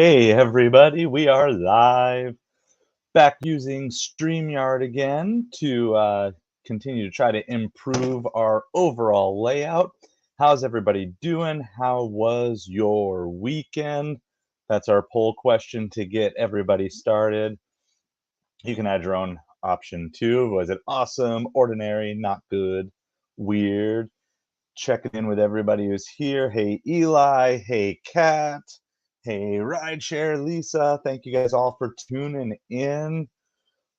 Hey everybody, we are live back using StreamYard again to continue to try to improve our overall layout. How's everybody doing? How was your weekend? That's our poll question to get everybody started. You can add your own option too. Was it awesome, ordinary, not good, weird? Checking in with everybody who's here. Hey, Eli. Hey, Kat. Hey, Rideshare, Lisa. Thank you guys all for tuning in.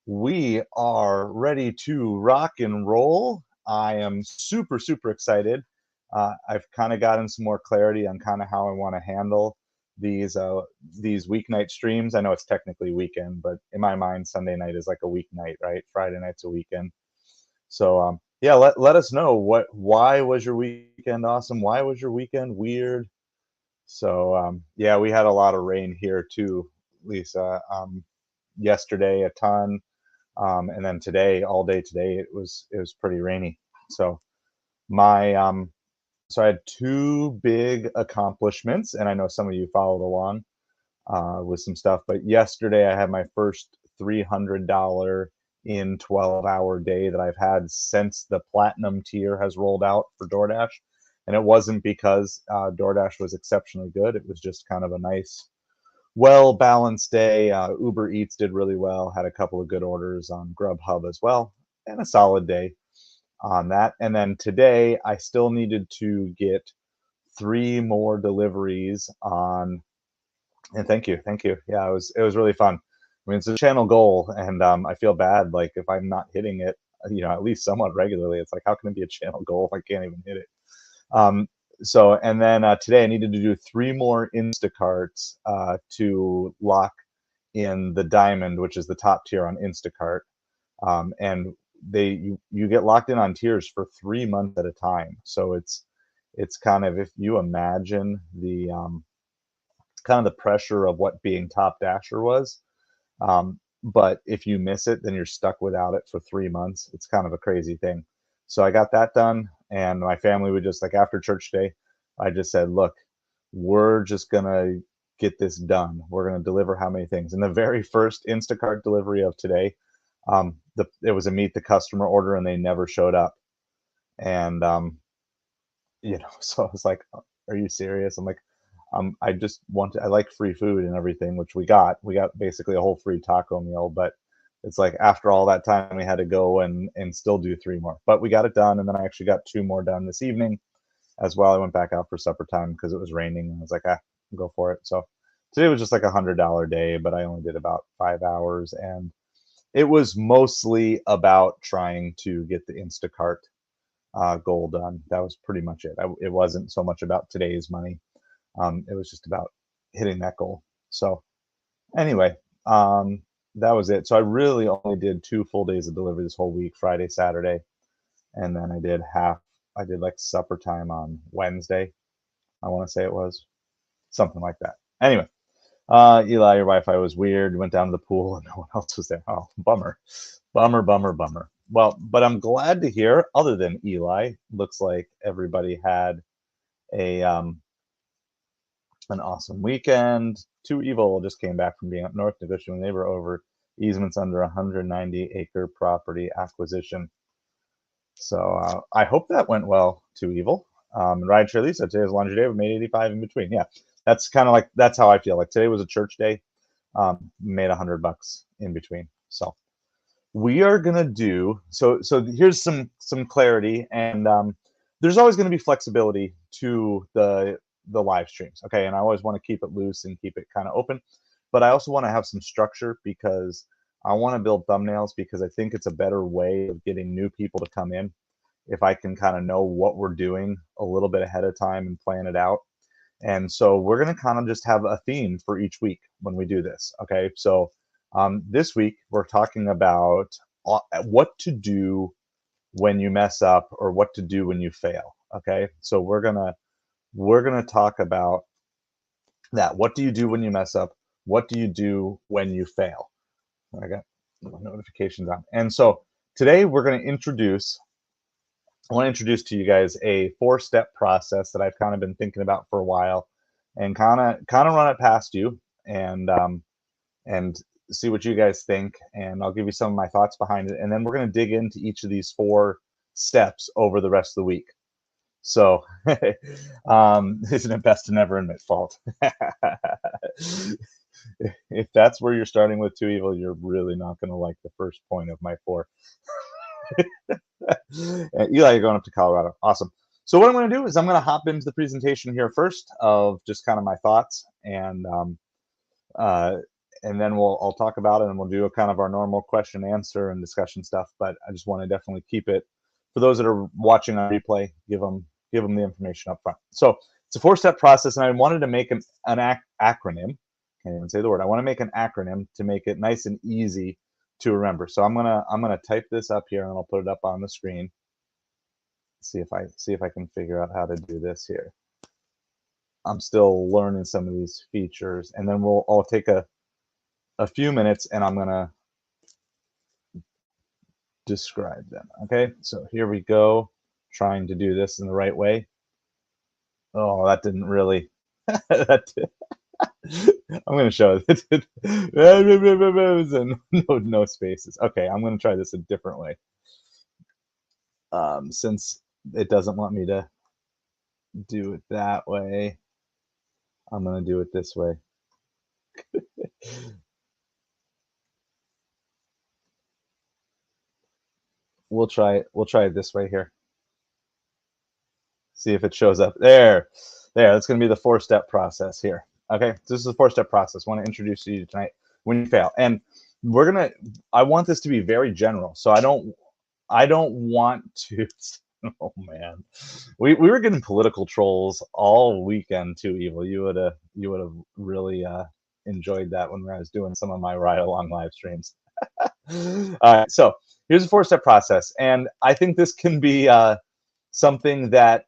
We are ready to rock and roll. I am super, super excited. I've kind of gotten some more clarity on kind of how I want to handle these weeknight streams. I know it's technically weekend, but in my mind, Sunday night is like a weeknight, right? Friday night's a weekend. So yeah, let us know why was your weekend awesome? Why was your weekend weird? So yeah, we had a lot of rain here too, Lisa. Yesterday a ton, and then today, all day today, it was pretty rainy. So my so I had two big accomplishments, and I know some of you followed along with some stuff. But yesterday I had my first $300 in 12-hour day that I've had since the platinum tier has rolled out for DoorDash. And it wasn't because DoorDash was exceptionally good. It was just kind of a nice, well-balanced day. Uber Eats did really well, had a couple of good orders on Grubhub as well, and a solid day on that. And then today I still needed to get 3 more deliveries on, and thank you. Yeah, it was really fun. I mean, it's a channel goal, and I feel bad like if I'm not hitting it, at least somewhat regularly. It's like, how can it be a channel goal if I can't even hit it? Um, so, and then today I needed to do 3 more Instacarts to lock in the diamond, which is the top tier on Instacart. And you get locked in on tiers for 3 months at a time. So it's kind of, if you imagine the kind of the pressure of what being top dasher was. But if you miss it, then you're stuck without it for 3 months. It's kind of a crazy thing. So I got that done, and my family would just, like, after church day, I just said, look, we're just gonna get this done. We're gonna deliver how many things. And the very first Instacart delivery of today, it was a meet the customer order, and they never showed up. And so I was like, are you serious? I'm like, I just I like free food and everything, which we got. We got basically a whole free taco meal, but it's like after all that time, we had to go and still do 3 more. But we got it done, and then I actually got 2 more done this evening as well. I went back out for supper time because it was raining, and I was like, go for it. So today was just like $100 day, but I only did about 5 hours, and it was mostly about trying to get the Instacart goal done. That was pretty much it. It wasn't so much about today's money. It was just about hitting that goal. So anyway, that was it. So I really only did 2 full days of delivery this whole week, Friday, Saturday, and then I did like supper time on Wednesday. I want to say it was something like that. Anyway, Eli, your Wi-Fi was weird. Went down to the pool and no one else was there. Oh, bummer, bummer, bummer, bummer. Well, but I'm glad to hear. Other than Eli, looks like everybody had a an awesome weekend. Two Evil just came back from being up north negotiating with neighbor over easements under 190-acre property acquisition. So I hope that went well, Two Evil. Rideshare Lisa, today was laundry day. We made 85 in between. Yeah, that's kind of like, that's how I feel. Like today was a church day. Made $100 in between. So we are gonna do so. So here's some clarity, and there's always going to be flexibility to the live streams, okay? And I always want to keep it loose and keep it kind of open, but I also want to have some structure because I want to build thumbnails, because I think it's a better way of getting new people to come in if I can kind of know what we're doing a little bit ahead of time and plan it out. And so we're going to kind of just have a theme for each week when we do this, okay? So this week we're talking about what to do when you mess up, or what to do when you fail, okay? So we're gonna talk about that. What do you do when you mess up? What do you do when you fail? I got notifications on. And so today we're going to I want to introduce to you guys a 4-step process that I've kind of been thinking about for a while, and kind of run it past you. and see what you guys think, and I'll give you some of my thoughts behind it, and then we're going to dig into each of these 4 steps over the rest of the week. So, isn't it best to never admit fault? If that's where you're starting with 2 evil, you're really not going to like the first point of my 4. Eli, you're going up to Colorado. Awesome. So what I'm going to do is I'm going to hop into the presentation here first of just kind of my thoughts, and then I'll talk about it, and we'll do a kind of our normal question answer and discussion stuff. But I just want to definitely keep it for those that are watching on replay. Give them the information up front. So it's a 4-step process, and I wanted to make an acronym. Can't even say the word. I want to make an acronym to make it nice and easy to remember. So I'm gonna type this up here, and I'll put it up on the screen. See if I can figure out how to do this here. I'm still learning some of these features, and then I'll take a few minutes, and I'm gonna describe them. Okay, so here we go, trying to do this in the right way. Oh, that didn't really. I'm going to show it. And no spaces. Okay, I'm going to try this a different way. Since it doesn't want me to do it that way, I'm going to do it this way. We'll try it this way here. See if it shows up. There. That's going to be the 4-step process here. Okay, so this is a 4-step process. I want to introduce you tonight when you fail, and I want this to be very general. So I don't want to. Oh man, we were getting political trolls all weekend too. Evil, you would have really enjoyed that when I was doing some of my ride along live streams. All right, so here's a 4-step process, and I think this can be something that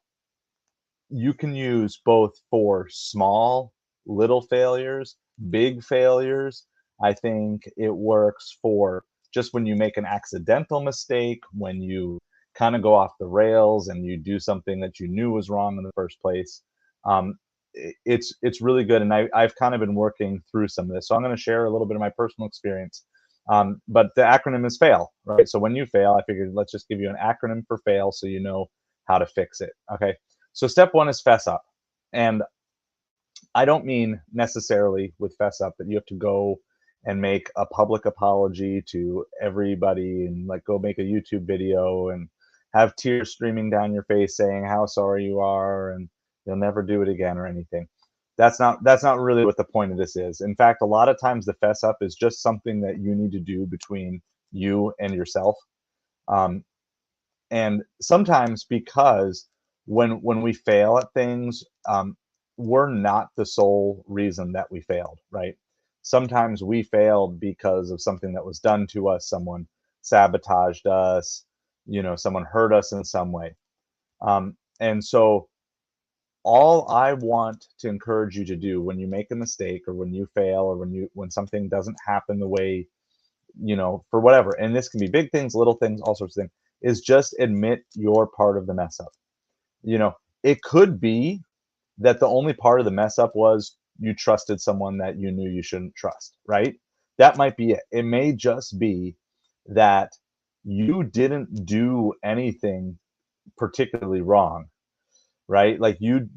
you can use both for small little failures, big failures. I think it works for just when you make an accidental mistake, when you kind of go off the rails and you do something that you knew was wrong in the first place. It's really good, and I've kind of been working through some of this. So I'm going to share a little bit of my personal experience. But the acronym is FAIL, right? So when you fail, I figured let's just give you an acronym for FAIL so you know how to fix it. Okay. So step 1 is fess up. And I don't mean necessarily with fess up that you have to go and make a public apology to everybody and like go make a YouTube video and have tears streaming down your face saying how sorry you are and you'll never do it again or anything. That's not really what the point of this is. In fact, a lot of times the fess up is just something that you need to do between you and yourself. And sometimes because when we fail at things, we're not the sole reason that we failed, right? Sometimes we failed because of something that was done to us. Someone sabotaged us, someone hurt us in some way. And so all I want to encourage you to do when you make a mistake or when you fail or when something doesn't happen the way, for whatever, and this can be big things, little things, all sorts of things, is just admit you're part of the mess up. It could be that the only part of the mess up was you trusted someone that you knew you shouldn't trust, right? That might be it. It may just be that you didn't do anything particularly wrong, right? Like you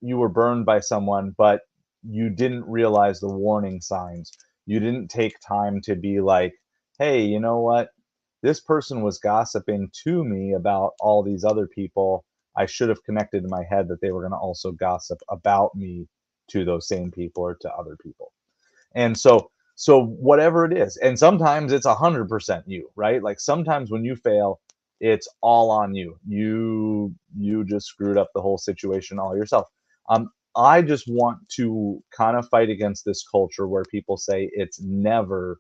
were burned by someone, but you didn't realize the warning signs. You didn't take time to be like, hey, you know what? This person was gossiping to me about all these other people. I should have connected in my head that they were going to also gossip about me to those same people or to other people. And so whatever it is, and sometimes it's 100% you, right? Like sometimes when you fail, it's all on you. You just screwed up the whole situation all yourself. I just want to kind of fight against this culture where people say it's never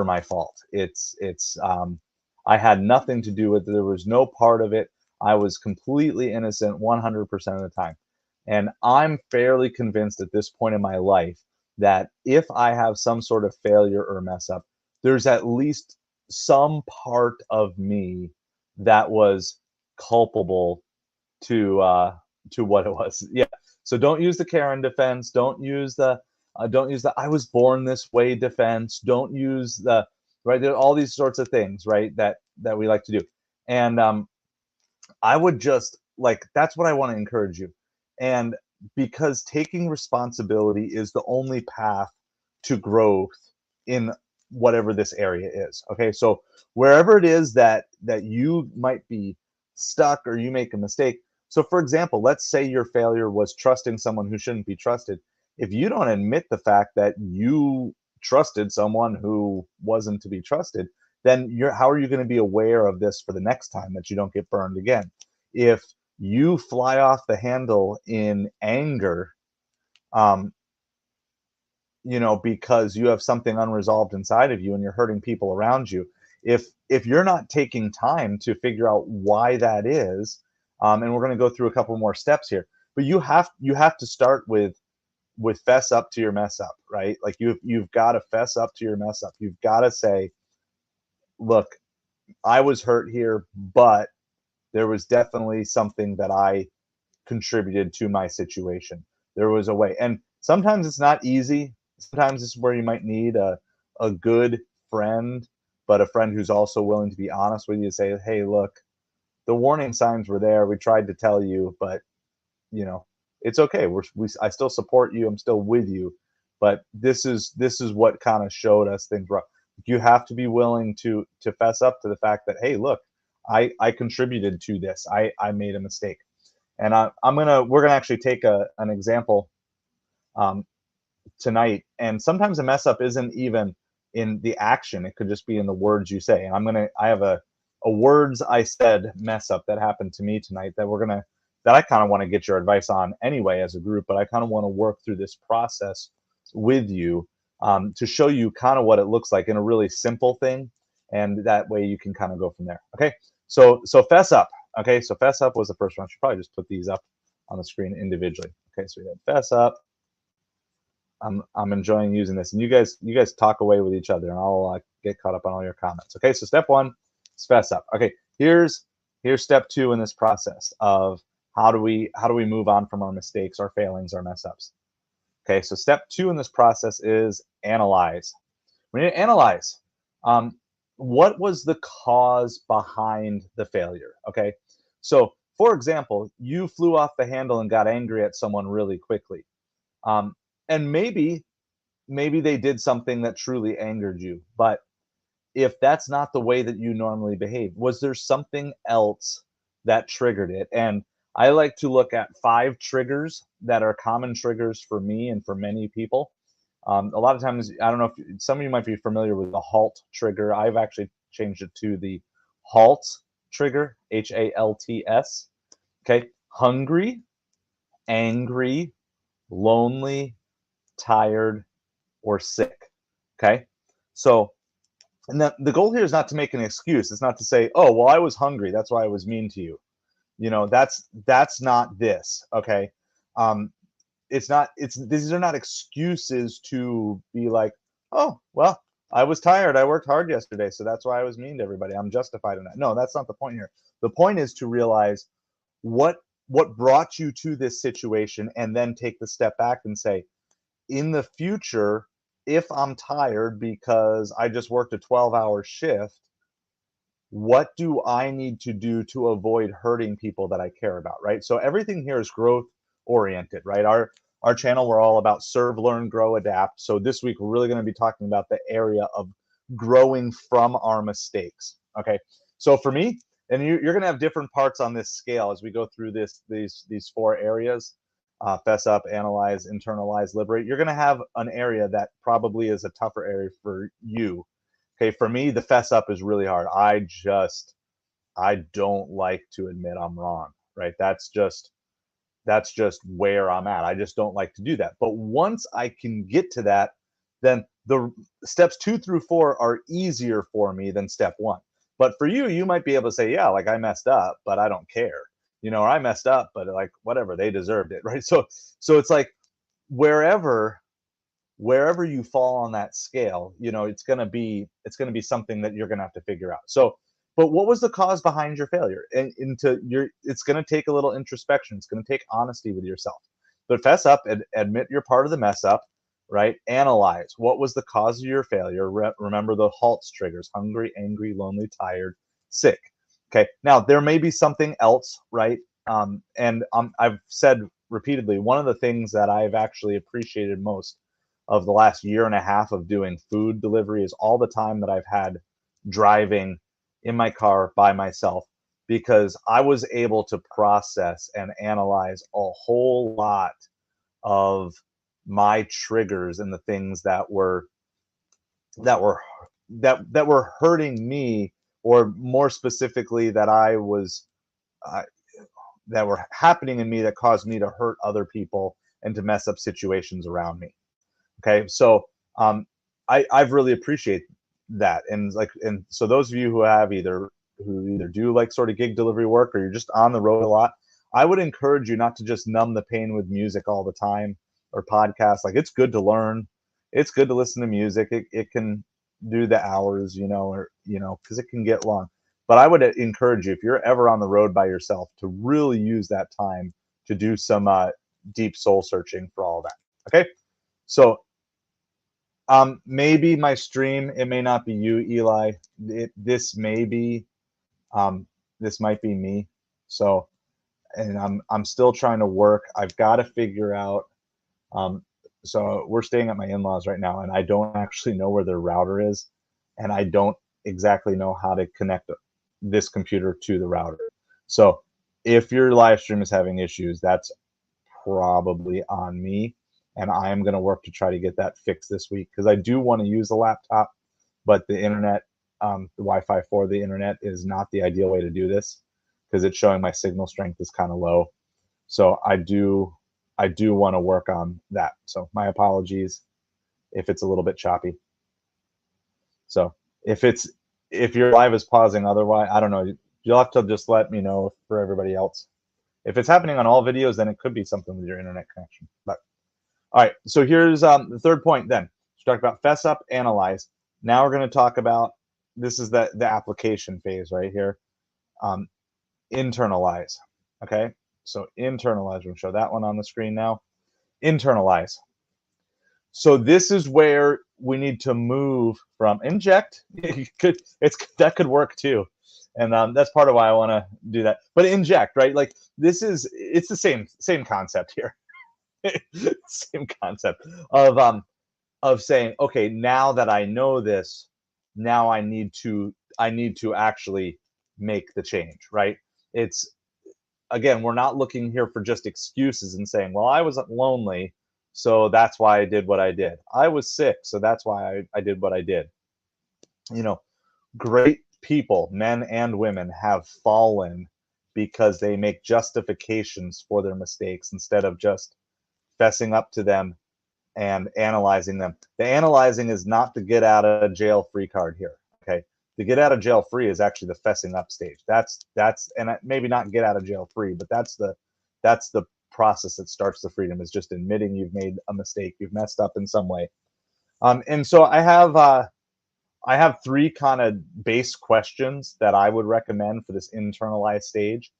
my fault. I had nothing to do with it. There was no part of it. I was completely innocent 100% of the time. And I'm fairly convinced at this point in my life that if I have some sort of failure or mess up, there's at least some part of me that was culpable to what it was. Yeah. So don't use the Karen defense. Don't use the I was born this way defense. Don't use the right. There are all these sorts of things, right? That we like to do. And I would just like that's what I want to encourage you. And because taking responsibility is the only path to growth in whatever this area is. Okay? So wherever it is that you might be stuck or you make a mistake. So for example, let's say your failure was trusting someone who shouldn't be trusted. If you don't admit the fact that you trusted someone who wasn't to be trusted, then how are you going to be aware of this for the next time that you don't get burned again? If you fly off the handle in anger, um, because you have something unresolved inside of you and you're hurting people around you, if you're not taking time to figure out why that is, and we're going to go through a couple more steps here, but you have to start with fess up to your mess up, right? Like you've got to fess up to your mess up. You've got to say, look, I was hurt here, but there was definitely something that I contributed to my situation. There was a way. And sometimes it's not easy. Sometimes this is where you might need a good friend, but a friend who's also willing to be honest with you, say, hey, look, the warning signs were there. We tried to tell you, but it's okay. I still support you. I'm still with you, but this is what kind of showed us things wrong. You have to be willing to fess up to the fact that, hey, look, I contributed to this. I made a mistake, and we're gonna actually take an example um, tonight. And sometimes a mess up isn't even in the action; it could just be in the words you say. And I have a words I said mess up that happened to me tonight that I kind of want to get your advice on anyway as a group, but I kind of want to work through this process with you to show you kind of what it looks like in a really simple thing, and that way you can kind of go from there. Okay, so fess up. Okay, so fess up was the first one. I should probably just put these up on the screen individually. Okay, so we had fess up. I'm enjoying using this, and you guys talk away with each other, and I'll get caught up on all your comments. Okay, so step one is fess up. Okay, here's step two in this process of how do we move on from our mistakes, our failings, our mess ups. Okay, so step two in this process is analyze. We need to analyze. What was the cause behind the failure? Okay, so for example, you flew off the handle and got angry at someone really quickly. And maybe they did something that truly angered you, but if that's not the way that you normally behave, was there something else that triggered it? And I like to look at 5 triggers that are common triggers for me and for many people. A lot of times, I don't know if some of you might be familiar with the HALT trigger. I've actually changed it to the HALT trigger, HALTS. Okay, hungry, angry, lonely, tired, or sick. Okay, so and the goal here is not to make an excuse. It's not to say, oh, well, I was hungry, that's why I was mean to you. That's not this. Okay, these are not excuses to be like, oh, well, I was tired, I worked hard yesterday, so that's why I was mean to everybody, I'm justified in that. No, that's not the point here. The point is to realize what brought you to this situation, and then take the step back and say, in the future, if I'm tired because I just worked a 12-hour shift, what do I need to do to avoid hurting people that I care about, right? So everything here is growth oriented, right? Our channel, we're all about serve, learn, grow, adapt. So this week we're really going to be talking about the area of growing from our mistakes. Okay, so for me, and you're going to have different parts on this scale as we go through these 4 areas: fess up, analyze, internalize, liberate. You're going to have an area that probably is a tougher area for you. Okay, for me, the fess up is really hard. I don't like to admit I'm wrong, right? That's just where I'm at. I just don't like to do that. But once I can get to that, then the steps 2 through 4 are easier for me than step 1. But for you, you might be able to say, yeah, like I messed up, but I don't care. Or I messed up, but like whatever, they deserved it, right? So it's like wherever you fall on that scale, it's going to be something that you're going to have to figure out. So, but what was the cause behind your failure? And it's going to take a little introspection. It's going to take honesty with yourself. But fess up, admit you're part of the mess up, right? Analyze what was the cause of your failure. Remember the HALTS triggers: hungry, angry, lonely, tired, sick. Okay, now there may be something else, right? I've said repeatedly, one of the things that I've actually appreciated most of the last year and a half of doing food delivery is all the time that I've had driving in my car by myself, because I was able to process and analyze a whole lot of my triggers and the things that were that were that were hurting me, or more specifically that I was uh, that were happening in me that caused me to hurt other people and to mess up situations around me. Okay, so um, I've really appreciate that, and so those of you who either do like sort of gig delivery work, or you're just on the road a lot, I would encourage you not to just numb the pain with music all the time or podcasts. Like, it's good to learn, it's good to listen to music. It can do the hours, or because it can get long. But I would encourage you, if you're ever on the road by yourself, to really use that time to do some deep soul searching for all that. Okay, so maybe my stream, it may not be you, Eli. This may be, this might be me. So, and I'm still trying to work. I've got to figure out. So we're staying at my in-laws right now, and I don't actually know where their router is, and I don't exactly know how to connect this computer to the router. So if your live stream is having issues, that's probably on me, and I am going to work to try to get that fixed this week, because I do want to use the laptop, but the internet, the Wi-Fi for the internet is not the ideal way to do this, because it's showing my signal strength is kind of low. So I do want to work on that. So my apologies if it's a little bit choppy. So if your live is pausing otherwise, I don't know. You'll have to just let me know for everybody else. If it's happening on all videos, then it could be something with your internet connection. But all right, so here's the third point then. We talked about fess up, analyze. Now we're going to talk about, this is the application phase right here. Internalize. Okay, so internalize. We'll show that one on the screen now. Internalize. So this is where we need to move from inject. That could work too, and that's part of why I want to do that. But inject, right? Like, it's the same concept here. Same concept of saying, okay, now that I know this, now I need to actually make the change, right? It's, again, we're not looking here for just excuses and saying, well, I was lonely, so that's why I did what I did. I was sick, so that's why I did what I did. Great people, men and women, have fallen because they make justifications for their mistakes instead of just fessing up to them and analyzing them. The analyzing is not the get out of jail free card here. Okay, the get out of jail free is actually the fessing up stage. That's and maybe not get out of jail free, but that's the process that starts the freedom, is just admitting you've made a mistake, you've messed up in some way. And so I have three kind of base questions that I would recommend for this internalized stage.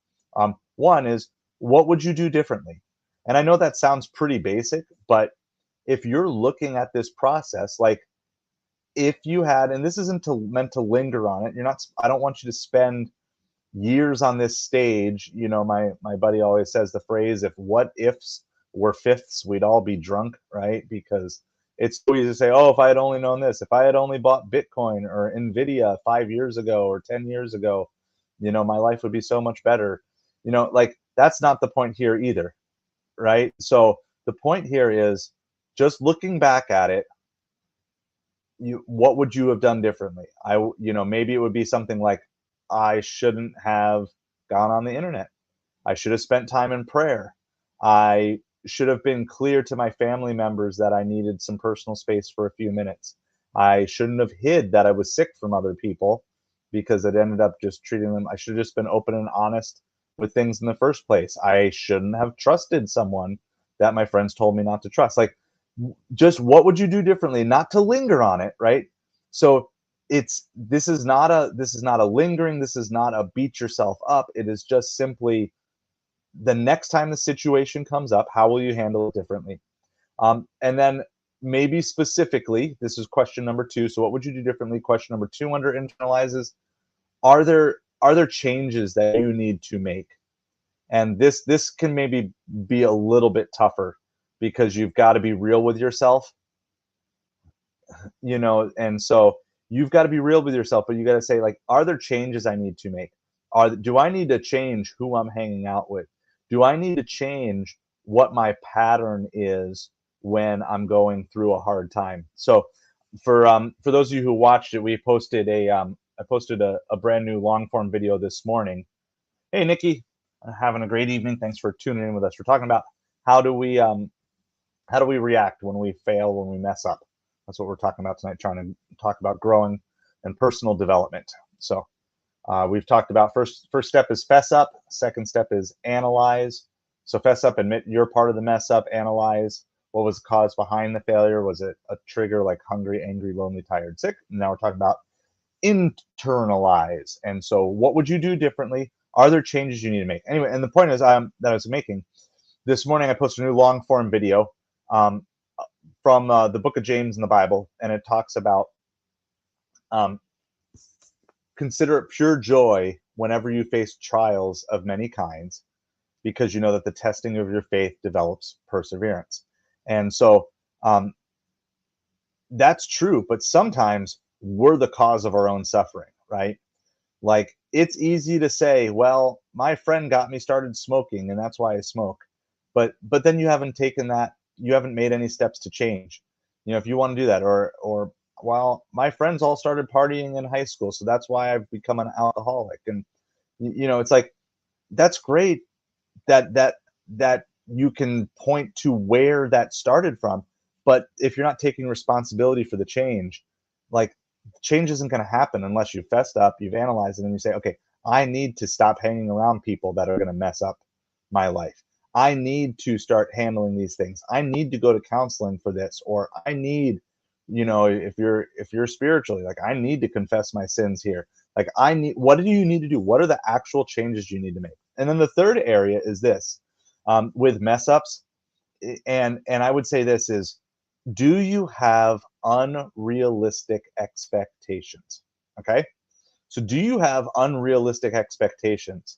One is, what would you do differently? And I know that sounds pretty basic, but if you're looking at this process, like, if you had, and this isn't meant to linger on it, I don't want you to spend years on this stage. My buddy always says the phrase, if what ifs were fifths, we'd all be drunk, right? Because it's so easy to say, oh, if I had only known this, if I had only bought Bitcoin or Nvidia 5 years ago or 10 years ago, my life would be so much better. Like, that's not the point here either, right? So the point here is, just looking back at it, what would you have done differently? Maybe it would be something like, I shouldn't have gone on the internet. I should have spent time in prayer. I should have been clear to my family members that I needed some personal space for a few minutes. I shouldn't have hid that I was sick from other people, because it ended up just treating them. I should have just been open and honest with things in the first place. I shouldn't have trusted someone that my friends told me not to trust. Like, just what would you do differently? Not to linger on it, right? So this is not a lingering, this is not a beat yourself up. It is just simply the next time the situation comes up, how will you handle it differently? And then maybe specifically, this is question number 2. So what would you do differently? Question number 2 under internalizes, are there changes that you need to make? And this can maybe be a little bit tougher because you've got to be real with yourself, and so you've got to be real with yourself, but you got to say, like, are there changes I need to make? Do I need to change who I'm hanging out with? Do I need to change what my pattern is when I'm going through a hard time? So for those of you who watched it, we posted I posted a brand new long form video this morning. Hey Nikki, having a great evening. Thanks for tuning in with us. We're talking about how do we react when we fail, when we mess up. That's what we're talking about tonight, trying to talk about growing and personal development. So we've talked about first step is fess up. Second step is analyze. So fess up, admit you're part of the mess up. Analyze what was the cause behind the failure. Was it a trigger like hungry, angry, lonely, tired, sick? And now we're talking about internalize. And so what would you do differently? Are there changes you need to make? Anyway, and the point is that I was making this morning, I posted a new long form video from the book of James in the Bible, and it talks about consider it pure joy whenever you face trials of many kinds, because you know that the testing of your faith develops perseverance. And so that's true, but sometimes we're the cause of our own suffering, right? Like, it's easy to say, well, my friend got me started smoking and that's why I smoke. But then you haven't made any steps to change. If you want to do that, or well, my friends all started partying in high school, so that's why I've become an alcoholic. And it's like, that's great that you can point to where that started from, but if you're not taking responsibility for the change, like, change isn't going to happen unless you've fessed up, you've analyzed it, and you say, okay, I need to stop hanging around people that are going to mess up my life. I need to start handling these things. I need to go to counseling for this, or I need, if you're spiritually, like, I need to confess my sins here. Like, what do you need to do? What are the actual changes you need to make? And then the third area is this, with mess ups, and I would say this is, do you have unrealistic expectations? Okay. So do you have unrealistic expectations?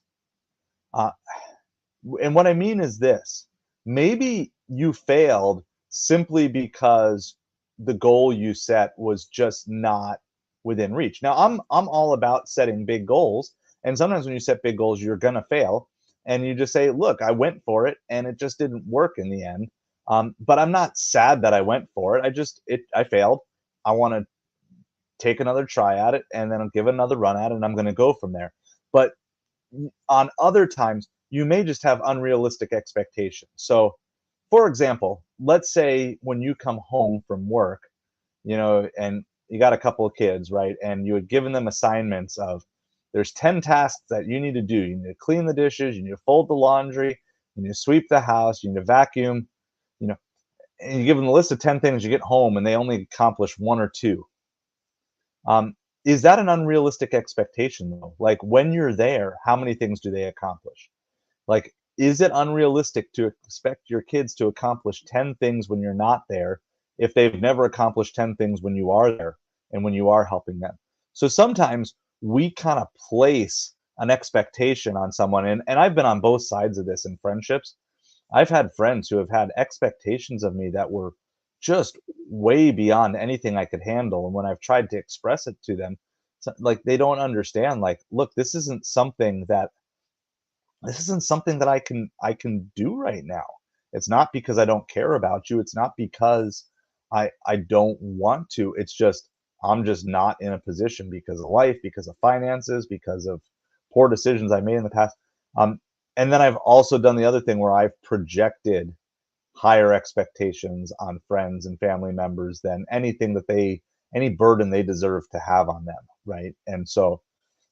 And what I mean is this, maybe you failed simply because the goal you set was just not within reach. Now, I'm all about setting big goals, and sometimes when you set big goals, you're gonna fail, and you just say, look, I went for it and it just didn't work in the end. But I'm not sad that I went for it. I failed. I want to take another try at it, and then I'll give another run at it, and I'm going to go from there. But on other times, you may just have unrealistic expectations. So, for example, let's say when you come home from work, and you got a couple of kids, right? And you had given them assignments of, there's 10 tasks that you need to do. You need to clean the dishes, you need to fold the laundry, you need to sweep the house, you need to vacuum, and you give them the list of 10 things. You get home and they only accomplish 1 or 2. Is that an unrealistic expectation, though? Like, when you're there, how many things do they accomplish? Like, is it unrealistic to expect your kids to accomplish 10 things when you're not there if they've never accomplished 10 things when you are there and when you are helping them? So sometimes we kind of place an expectation on someone, and I've been on both sides of this in friendships. I've had friends who have had expectations of me that were just way beyond anything I could handle. And when I've tried to express it to them, like, they don't understand. Like, look, this isn't something that I can do right now. It's not because I don't care about you. It's not because I don't want to. It's just, I'm just not in a position because of life, because of finances, because of poor decisions I made in the past. And then I've also done the other thing where I've projected higher expectations on friends and family members than any burden they deserve to have on them, right? And so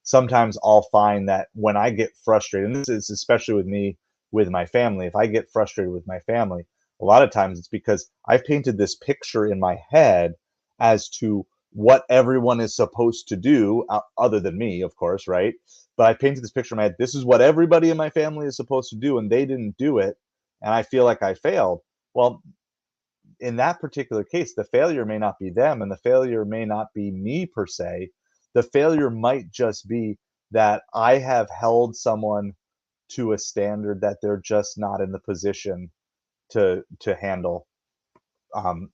sometimes I'll find that when I get frustrated, and this is especially with me, with my family, if I get frustrated with my family, a lot of times it's because I've painted this picture in my head as to what everyone is supposed to do, other than me, of course, right? but I painted this picture in my head. This is what everybody in my family is supposed to do, and they didn't do it, and I feel like I failed. Well, in that particular case, the failure may not be them, and the failure may not be me per se. The failure might just be that I have held someone to a standard that they're just not in the position to handle, um,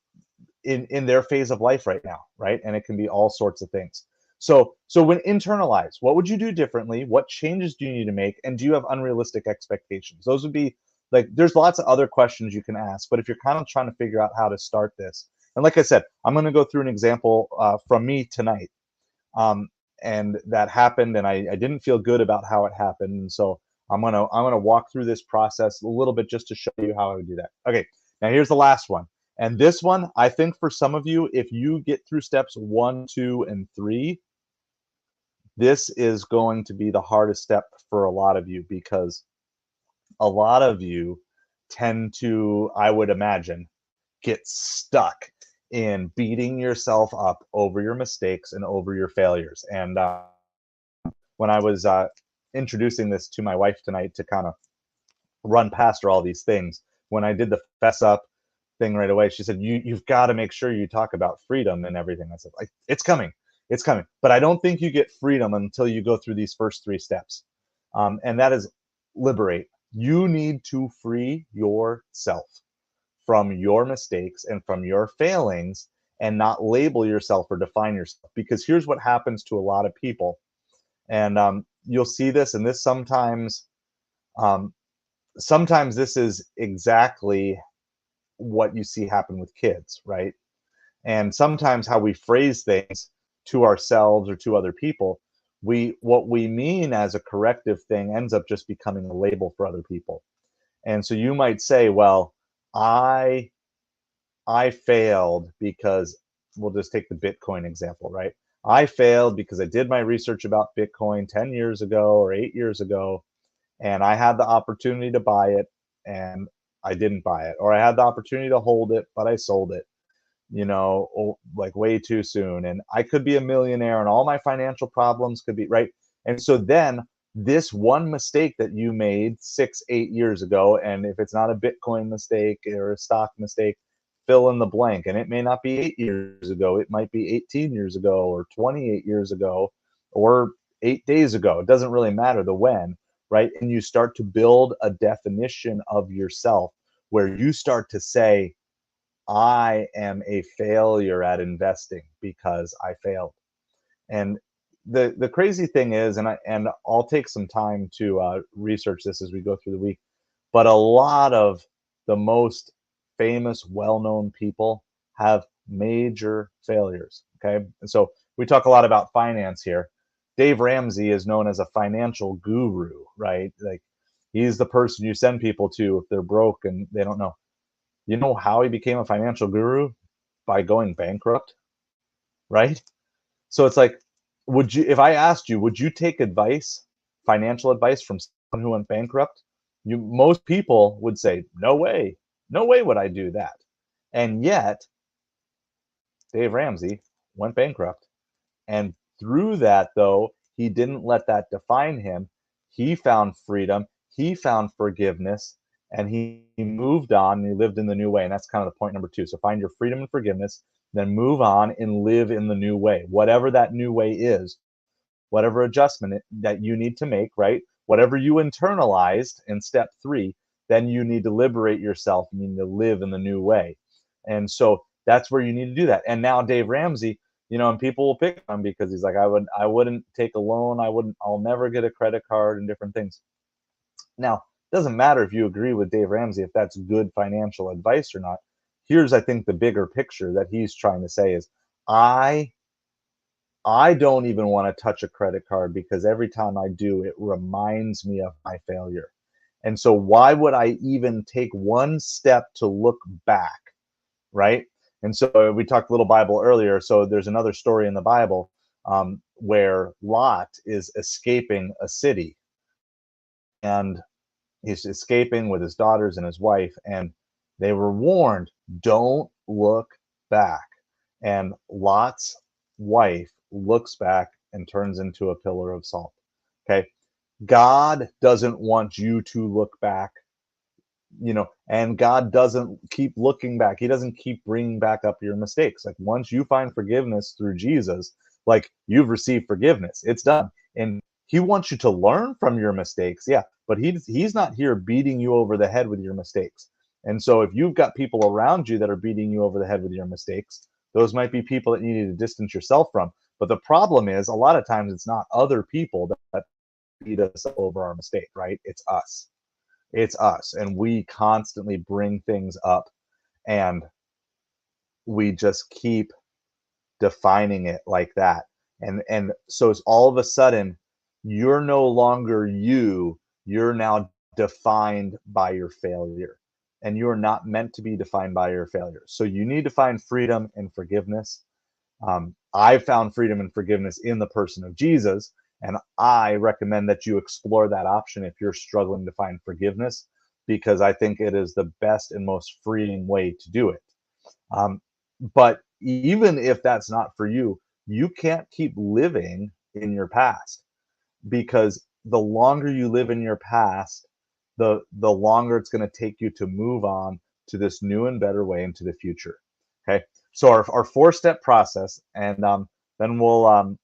in their phase of life right now, right? And it can be all sorts of things. So when internalize, what would you do differently? What changes do you need to make? And do you have unrealistic expectations? Those would be like, there's lots of other questions you can ask, but if you're kind of trying to figure out how to start this, and like I said, I'm going to go through an example from me tonight, um, and that happened, and I didn't feel good about how it happened, and so I'm gonna walk through this process a little bit just to show you how I would do that. Okay, now here's the last one, and this one I think for some of you, if you get through steps 1, 2, and 3, this is going to be the hardest step for a lot of you because a lot of you tend to, I would imagine, get stuck in beating yourself up over your mistakes and over your failures. And when I was introducing this to my wife tonight to kind of run past her all these things, when I did the fess up thing right away, she said, "You've got to make sure you talk about freedom and everything." I said, "Like, it's coming, it's coming." But I don't think you get freedom until you go through these first 3 steps, and that is liberate. You need to free yourself from your mistakes and from your failings and not label yourself or define yourself. Because here's what happens to a lot of people, and you'll see this, and this um, sometimes this is exactly what you see happen with kids, right? And sometimes how we phrase things to ourselves or to other people, we what we mean as a corrective thing ends up just becoming a label for other people. And so you might say, well, I I failed because, we'll just take the Bitcoin example, right? I failed because I did my research about Bitcoin 10 years ago or 8 years ago, and I had the opportunity to buy it and I didn't buy it. Or I had the opportunity to hold it, but I sold it, like way too soon. And I could be a millionaire and all my financial problems could be right. And so then this one mistake that you made 6, 8 years ago, and if it's not a Bitcoin mistake or a stock mistake, fill in the blank. And it may not be 8 years ago, it might be 18 years ago or 28 years ago or 8 days ago. It doesn't really matter the when, right? And you start to build a definition of yourself where you start to say, I am a failure at investing because I failed. And the crazy thing is, and I'll take some time to research this as we go through the week, but a lot of the most famous, well-known people have major failures. Okay, and so we talk a lot about finance here. Dave Ramsey is known as a financial guru, right? Like, he's the person you send people to if they're broke and they don't know. You know how he became a financial guru? By going bankrupt, right? So it's like, would you, if I asked you, would you take advice, financial advice from someone who went bankrupt? Most people would say, no way, no way would I do that. And yet, Dave Ramsey went bankrupt. And through that, though, he didn't let that define him. He found freedom, he found forgiveness, and he moved on and he lived in the new way. And that's kind of the point number 2. So find your freedom and forgiveness, then move on and live in the new way, whatever that new way is, whatever adjustment that you need to make, right? Whatever you internalized in step 3, then you need to liberate yourself. You need to live in the new way. And so that's where you need to do that. And now Dave Ramsey, and people will pick on him because he's like, I wouldn't take a loan. I'll never get a credit card and different things. Now, it doesn't matter if you agree with Dave Ramsey, if that's good financial advice or not. Here's, I think, the bigger picture that he's trying to say is, I don't even want to touch a credit card because every time I do, it reminds me of my failure. And so why would I even take one step to look back, right? And so we talked a little Bible earlier. So there's another story in the Bible where Lot is escaping a city, and he's escaping with his daughters and his wife, and they were warned, don't look back. And Lot's wife looks back and turns into a pillar of salt. Okay. God doesn't want you to look back, and God doesn't keep looking back. He doesn't keep bringing back up your mistakes. Like once you find forgiveness through Jesus, like you've received forgiveness, it's done. And he wants you to learn from your mistakes. Yeah, but he's not here beating you over the head with your mistakes. And so if you've got people around you that are beating you over the head with your mistakes, those might be people that you need to distance yourself from. But the problem is a lot of times it's not other people that beat us over our mistake, right? It's us, and we constantly bring things up, and we just keep defining it like that. And so it's all of a sudden you're no longer you're now defined by your failure, and you're not meant to be defined by your failure. So you need to find freedom and forgiveness. I found freedom and forgiveness in the person of Jesus, and I recommend that you explore that option if you're struggling to find forgiveness, because I think it is the best and most freeing way to do it. Um, but even if that's not for you, you can't keep living in your past, because the longer you live in your past, the longer it's going to take you to move on to this new and better way into the future. Okay, so our 4-step process, and then we'll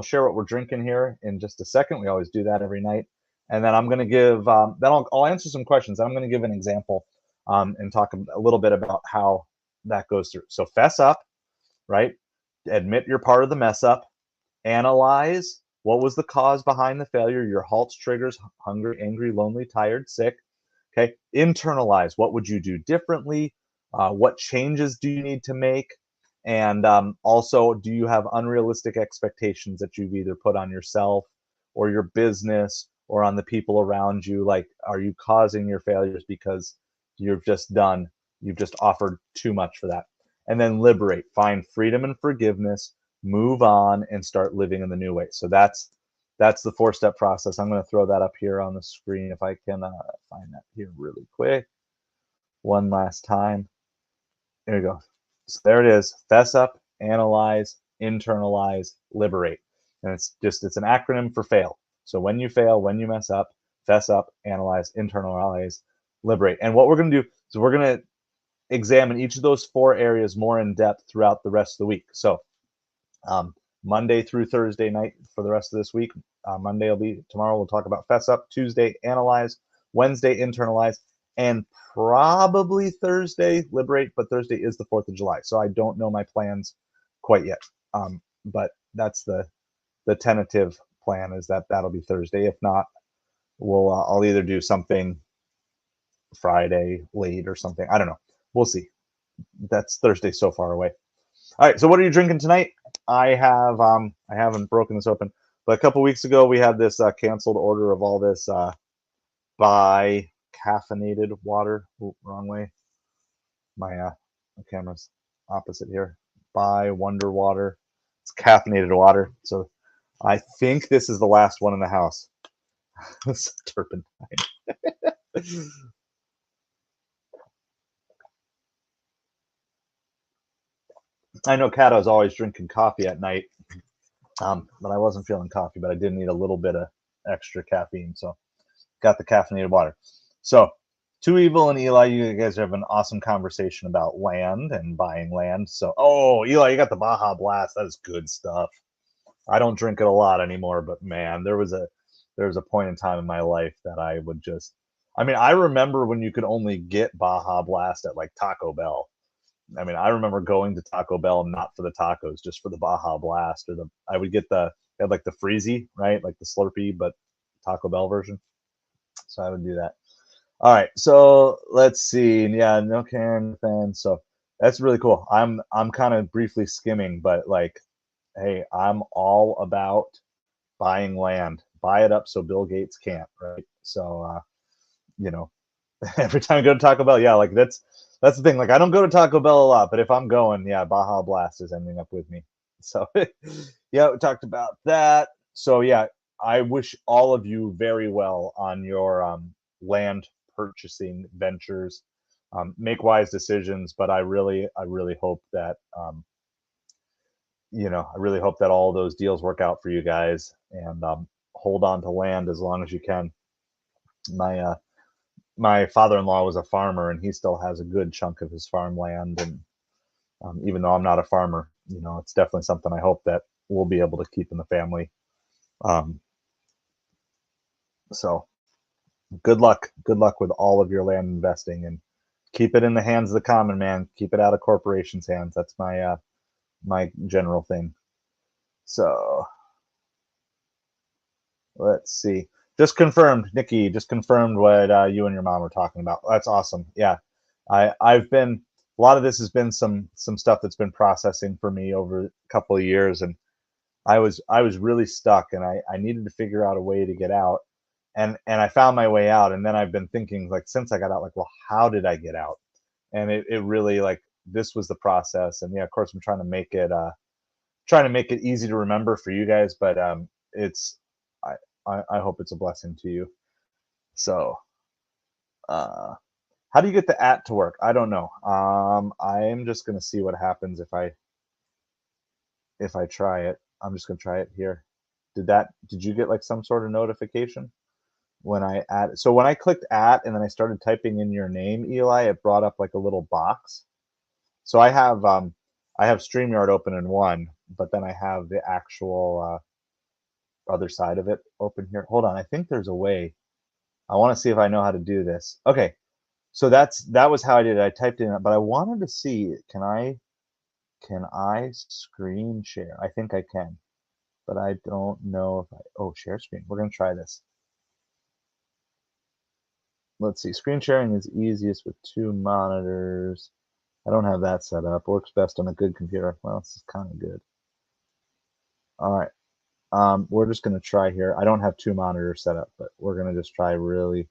share what we're drinking here in just a second. We always do that every night, and then I'm going to give then I'll answer some questions. I'm going to give an example and talk a little bit about how that goes through. So fess up, right? Admit you're part of the mess up. Analyze what was the cause behind the failure, your halts, triggers, hungry, angry, lonely, tired, sick. Okay. Internalize what would you do differently? What changes do you need to make? And also, do you have unrealistic expectations that you've either put on yourself or your business or on the people around you? Like, are you causing your failures because you've just offered too much for that? And then liberate, find freedom and forgiveness, move on, and start living in the new way. So that's the 4-step process. I'm going to throw that up here on the screen if I can find that here really quick. One last time. There you go. So there it is. Fess up, analyze, internalize, liberate. And it's an acronym for fail. So when you fail, when you mess up, fess up, analyze, internalize, liberate. And what we're going to do is we're going to examine each of those 4 areas more in depth throughout the rest of the week. So Monday through Thursday night for the rest of this week. Monday will be tomorrow. We'll talk about fess up. Tuesday, analyze. Wednesday, internalize. And probably Thursday, liberate. But Thursday is the 4th of July. So I don't know my plans quite yet. But that's the tentative plan, is that'll be Thursday. If not, I'll either do something Friday late or something. I don't know. We'll see. That's Thursday so far away. All right. So what are you drinking tonight? I haven't broken this open, but a couple weeks ago we had this canceled order of all this by caffeinated water. Ooh, wrong way. My camera's opposite here. By Wonder Water. It's caffeinated water. So I think this is the last one in the house. It's turpentine. I know Kato's always drinking coffee at night, but I wasn't feeling coffee, but I did need a little bit of extra caffeine, so got the caffeinated water. So, Too Evil and Eli, you guys have an awesome conversation about land and buying land. So, oh, Eli, you got the Baja Blast. That is good stuff. I don't drink it a lot anymore, but man, there was a point in time in my life that I would just. I mean, I remember when you could only get Baja Blast at like Taco Bell. I mean, I remember going to Taco Bell not for the tacos, just for the Baja Blast, or I would get they had like the Freezy, right? Like the Slurpee, but Taco Bell version. So I would do that. All right, so let's see. Yeah, no can fan. So that's really cool. I'm kind of briefly skimming, but like, hey, I'm all about buying land. Buy it up so Bill Gates can't, right? So you know, every time I go to Taco Bell, yeah, like that's the thing. Like I don't go to Taco Bell a lot, but if I'm going, yeah, Baja Blast is ending up with me. So yeah, we talked about that. So yeah, I wish all of you very well on your land purchasing ventures. Make wise decisions, but I really hope that I really hope that all those deals work out for you guys, and hold on to land as long as you can. My father-in-law was a farmer, and he still has a good chunk of his farmland. And even though I'm not a farmer, it's definitely something I hope that we'll be able to keep in the family. So good luck with all of your land investing, and keep it in the hands of the common man. Keep it out of corporations' hands. That's my general thing. So let's see. Just confirmed, Nikki. Just confirmed what you and your mom were talking about. That's awesome. Yeah, I've been. A lot of this has been some stuff that's been processing for me over a couple of years, and I was really stuck, and I needed to figure out a way to get out, and I found my way out, and then I've been thinking, like, since I got out, like, well, how did I get out? And it really, like, this was the process. And yeah, of course I'm trying to make it easy to remember for you guys, but it's I hope it's a blessing to you. So how do you get the @ to work? I don't know. I'm just gonna see what happens if I try it. I'm just gonna try it here. Did you get like some sort of notification when I add? So when I clicked @ and then I started typing in your name, Eli, it brought up like a little box. So I have StreamYard open in one, but then I have the actual other side of it open here. Hold on, I think there's a way. I want to see if I know how to do this. Okay, so that was how I did it. I typed in it, but I wanted to see, can I screen share? I think I can, but I don't know if share screen. We're gonna try this. Let's see. Screen sharing is easiest with 2 monitors. I don't have that set up. Works best on a good computer. Well, this is kind of good. All right. We're just going to try here. I don't have 2 monitors set up, but we're going to just try really.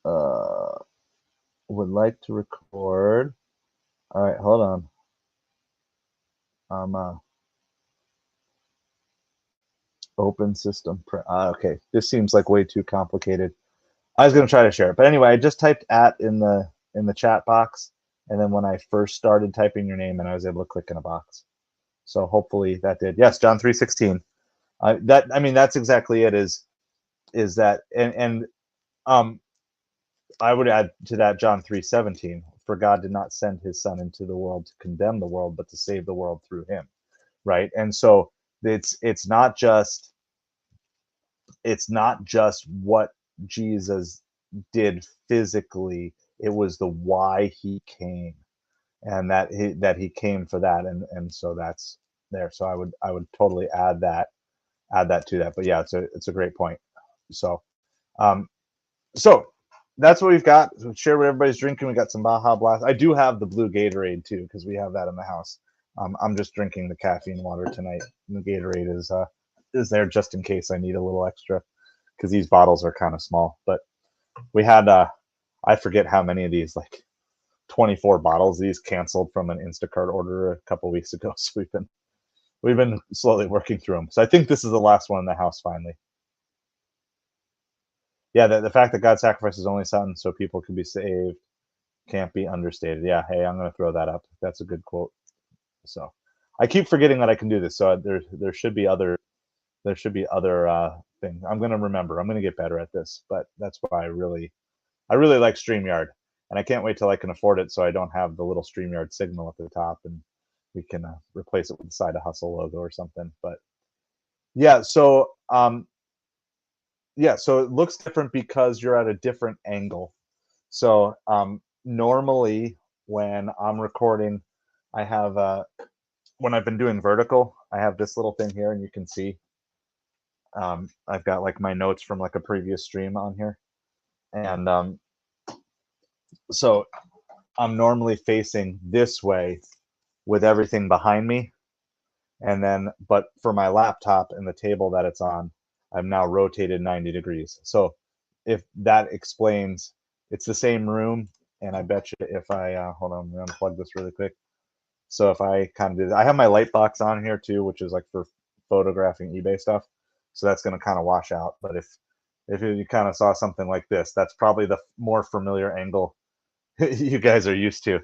Would like to record. All right, hold on. Open system. Okay, this seems like way too complicated. I was going to try to share it, but anyway, I just typed @ in the chat box, and then when I first started typing your name, and I was able to click in a box. So hopefully that did. Yes, John 3:16. That's exactly it. Is that and I would add to that John 3:17. For God did not send his son into the world to condemn the world, but to save the world through him. Right. And so it's not just what Jesus did physically. It was the why he came, and that he came for that. And so that's there. So I would totally add that to that. But yeah, it's a great point. So so that's what we've got. So share what everybody's drinking. We got some Baja Blast. I do have the blue Gatorade too, because we have that in the house. I'm just drinking the caffeine water tonight. And the Gatorade is there just in case I need a little extra, because these bottles are kind of small. But we had I forget how many of these, like 24 bottles. These canceled from an Instacart order a couple weeks ago. So we've been slowly working through them. So I think this is the last one in the house finally. Yeah, the fact that God sacrificed his only son so people could be saved can't be understated. Yeah, hey, I'm going to throw that up. That's a good quote. So I keep forgetting that I can do this. So there should be other things. I'm going to remember. I'm going to get better at this. But that's why I really like StreamYard, and I can't wait till I can afford it, so I don't have the little StreamYard signal at the top, and we can replace it with the Side of Hustle logo or something. But yeah, so so it looks different because you're at a different angle. So normally when I'm recording, I have when I've been doing vertical, I have this little thing here, and you can see I've got like my notes from like a previous stream on here, and so I'm normally facing this way with everything behind me, and then but for my laptop and the table that it's on, I'm now rotated 90 degrees. So if that explains, it's the same room, and I bet you if I hold on, I'm gonna unplug this really quick. So if I kind of do, I have my light box on here too, which is like for photographing eBay stuff. So that's gonna kind of wash out. But if you kind of saw something like this, that's probably the more familiar angle you guys are used to.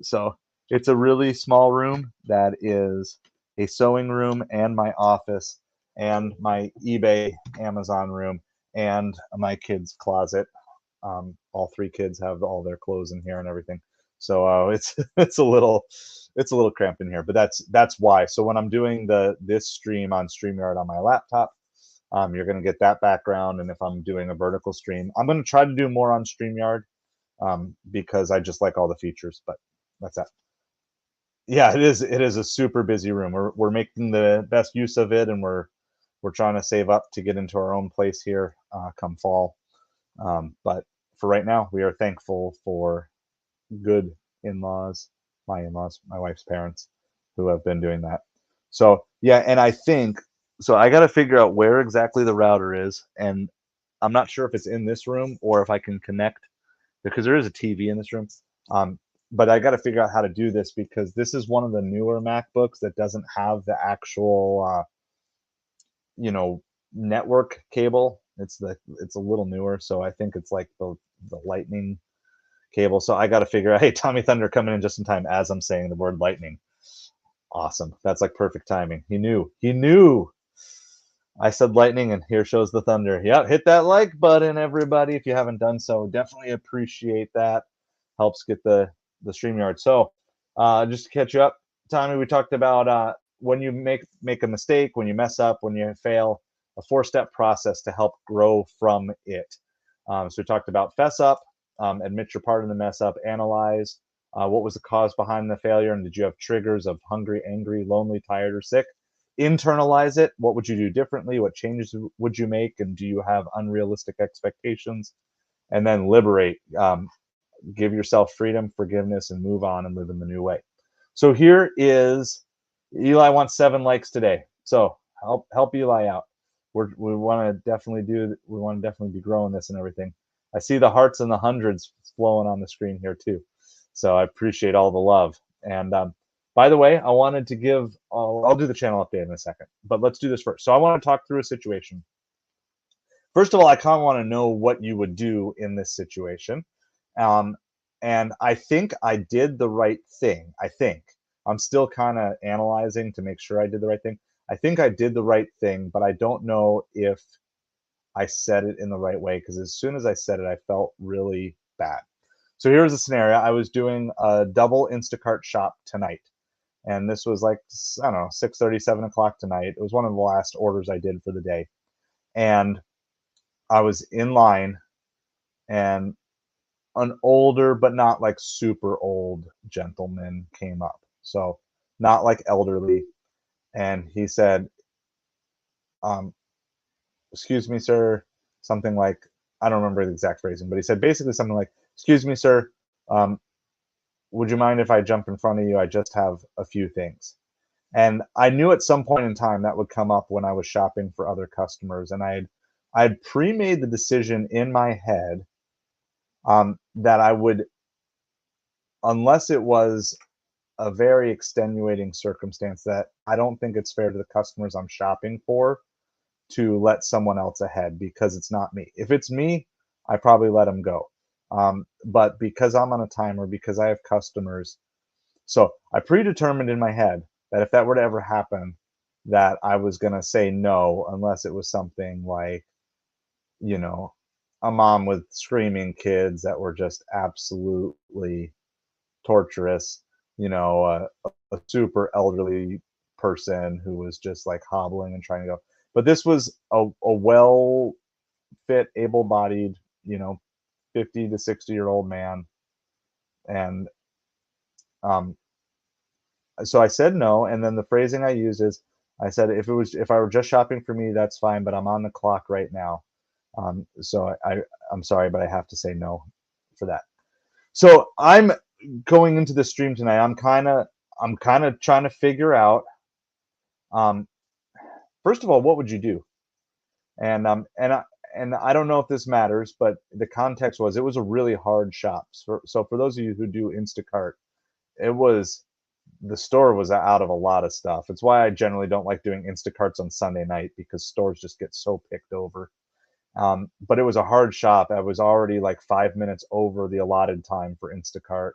So it's a really small room that is a sewing room and my office. and my eBay, Amazon room, and my kids' closet. All three kids have all their clothes in here and everything. So it's it's a little cramped in here, but that's why. So when I'm doing this stream on StreamYard on my laptop, you're going to get that background. And if I'm doing a vertical stream, I'm going to try to do more on StreamYard because I just like all the features. But that's that. Yeah, it is. It is a super busy room. We're making the best use of it, and we're trying to save up to get into our own place here come fall. But for right now, we are thankful for good in-laws, my in-laws, my wife's parents, who have been doing that. So yeah, and I think so. I got to figure out where exactly the router is, and I'm not sure if it's in this room or if I can connect because there is a TV in this room. Um, but I got to figure out how to do this because this is one of the newer MacBooks that doesn't have the actual, you know, network cable. It's a little newer, so I think it's like the Lightning cable. So I got to figure out. Hey, Tommy Thunder coming in just in time as I'm saying the word lightning. Awesome. That's like perfect timing. He knew. He knew. I said lightning, and here shows the thunder. Yeah, hit that like button, everybody. If you haven't done so, definitely appreciate that. Helps get the StreamYard. So, just to catch you up, Tommy, we talked about when you make a mistake, when you mess up, when you fail, a 4-step process to help grow from it. So we talked about fess up, admit your part in the mess up, analyze what was the cause behind the failure, and did you have triggers of hungry, angry, lonely, tired, or sick? Internalize it. What would you do differently? What changes would you make? And do you have unrealistic expectations? And then liberate. Give yourself freedom, forgiveness, and move on and live in the new way. So here is Eli wants 7 likes today. So help Eli out. We want to definitely be growing this and everything. I see the hearts and the hundreds flowing on the screen here too. So I appreciate all the love. And by the way, I wanted to give, I'll do the channel update in a second, but let's do this first. So I want to talk through a situation. First of all, I kind of want to know what you would do in this situation. Um, and I think I did the right thing. I think. I'm still kind of analyzing to make sure I did the right thing. I think I did the right thing, but I don't know if I said it in the right way because as soon as I said it, I felt really bad. So here's a scenario. I was doing a double Instacart shop tonight. And this was like, I don't know, 6:30, 7 o'clock tonight. It was one of the last orders I did for the day. And I was in line, and an older but not like super old gentleman came up. So not like elderly. And he said, um, excuse me, sir, something like, I don't remember the exact phrasing, but he said basically something like, excuse me, sir, um, would you mind if I jump in front of you? I just have a few things. And I knew at some point in time that would come up when I was shopping for other customers. And I'd pre-made the decision in my head that I would, unless it was a very extenuating circumstance that I don't think it's fair to the customers I'm shopping for to let someone else ahead because it's not me. If it's me, I probably let them go. But because I'm on a timer, because I have customers, so I predetermined in my head that if that were to ever happen, that I was going to say no unless it was something like, you know, a mom with screaming kids that were just absolutely torturous, you know, a super elderly person who was just like hobbling and trying to go. But this was a well fit, able bodied, you know, 50 to 60-year-old man. And um, so I said no. And then the phrasing I used is I said, if I were just shopping for me, that's fine, but I'm on the clock right now. So I'm sorry, but I have to say no for that. So I'm going into the stream tonight. I'm kind of trying to figure out, um, first of all, what would you do? And I don't know if this matters, but the context was it was a really hard shop. So for those of you who do Instacart, the store was out of a lot of stuff. It's why I generally don't like doing Instacarts on Sunday night because stores just get so picked over. But it was a hard shop. I was already like 5 minutes over the allotted time for Instacart.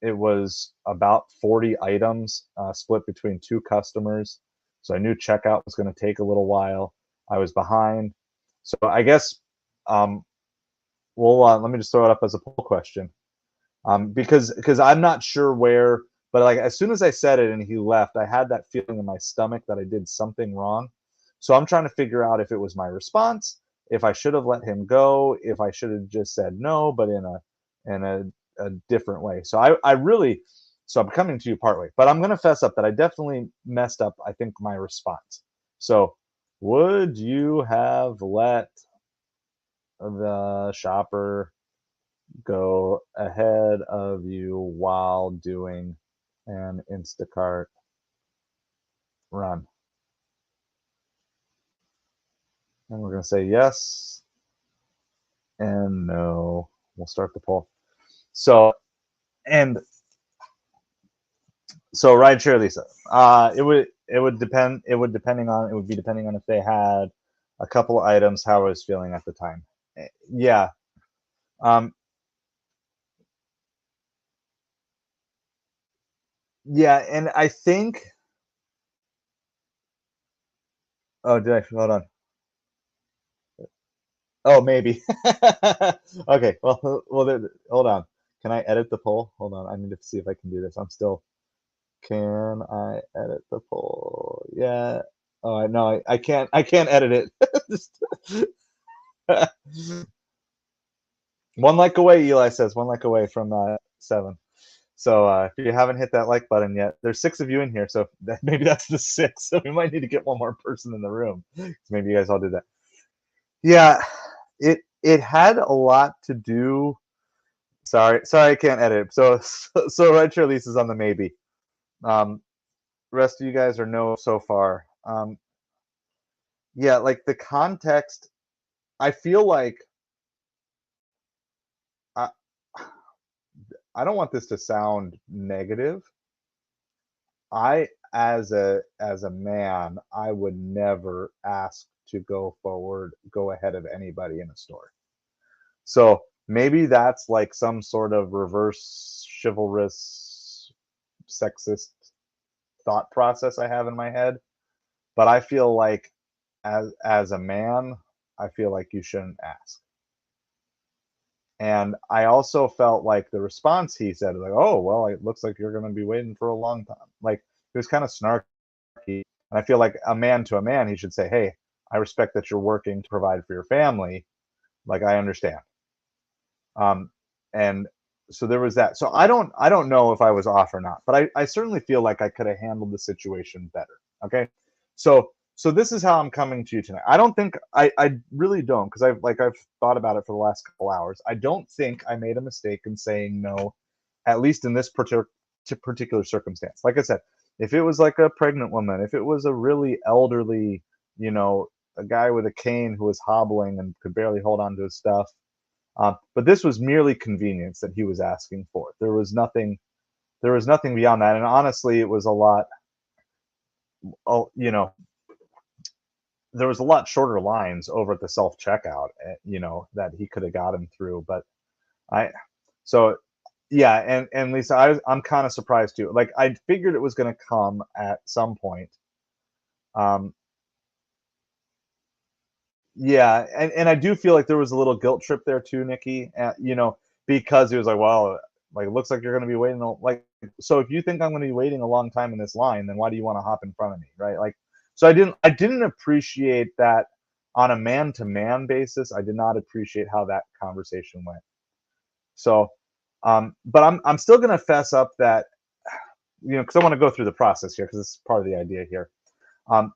It was about 40 items split between 2 customers. So I knew checkout was going to take a little while. I was behind. So I guess let me just throw it up as a poll question. Because I'm not sure where, but like as soon as I said it and he left, I had that feeling in my stomach that I did something wrong. So I'm trying to figure out if it was my response, if I should have let him go, if I should have just said no, but in a different way. So I really, so I'm coming to you partly, but I'm gonna fess up that I definitely messed up, I think, my response. So would you have let the shopper go ahead of you while doing an Instacart run? And we're going to say yes and no. We'll start the poll. So, and so rideshare Lisa, it would be depending on if they had a couple of items, how I was feeling at the time. Yeah. Yeah, and I think, oh, did I, hold on. Oh, maybe. Okay, hold on. Can I edit the poll? Hold on, I need to see if I can do this. Can I edit the poll? Yeah. Oh, no, I can't. I can't edit it. Just- one like away, Eli says. One like away from 7. So if you haven't hit that like button yet, there's 6 of you in here, so maybe that's the 6. So we might need to get one more person in the room. Maybe you guys all did that. Yeah, it had a lot to do. Sorry, I can't edit. So rideshare lease is on the maybe. Rest of you guys are no so far. Yeah, like the context. I feel like I I don't want this to sound negative. I as a man, I would never ask to go ahead of anybody in a store. So maybe that's like some sort of reverse chivalrous sexist thought process I have in my head. But I feel like as a man, I feel like you shouldn't ask. And I also felt like the response he said, like, "Oh, well, it looks like you're going to be waiting for a long time." Like it was kind of snarky. And I feel like to a man, he should say, "Hey, I respect that you're working to provide for your family. Like I understand." Um, and so there was that. So I don't know if I was off or not, but I certainly feel like I could have handled the situation better. Okay. So this is how I'm coming to you tonight. I don't think I really don't, because I've thought about it for the last couple hours. I don't think I made a mistake in saying no, at least in this particular circumstance. Like I said, if it was like a pregnant woman, if it was a really elderly, you know, a guy with a cane who was hobbling and could barely hold on to his stuff, but this was merely convenience that he was asking for. There was nothing. There was nothing beyond that. And honestly, it was a lot. Oh, there was a lot shorter lines over at the self checkout. That he could have got him through. But I. So yeah, and Lisa, I'm kind of surprised too. Like I figured it was going to come at some point. Um, Yeah, and I do feel like there was a little guilt trip there too, Nikki. Because he was like, "Well, like it looks like you're going to be waiting." Like, so if you think I'm going to be waiting a long time in this line, then why do you want to hop in front of me, right? Like, so I didn't appreciate that on a man to man basis. I did not appreciate how that conversation went. So, but I'm still going to fess up that, because I want to go through the process here, because it's part of the idea here.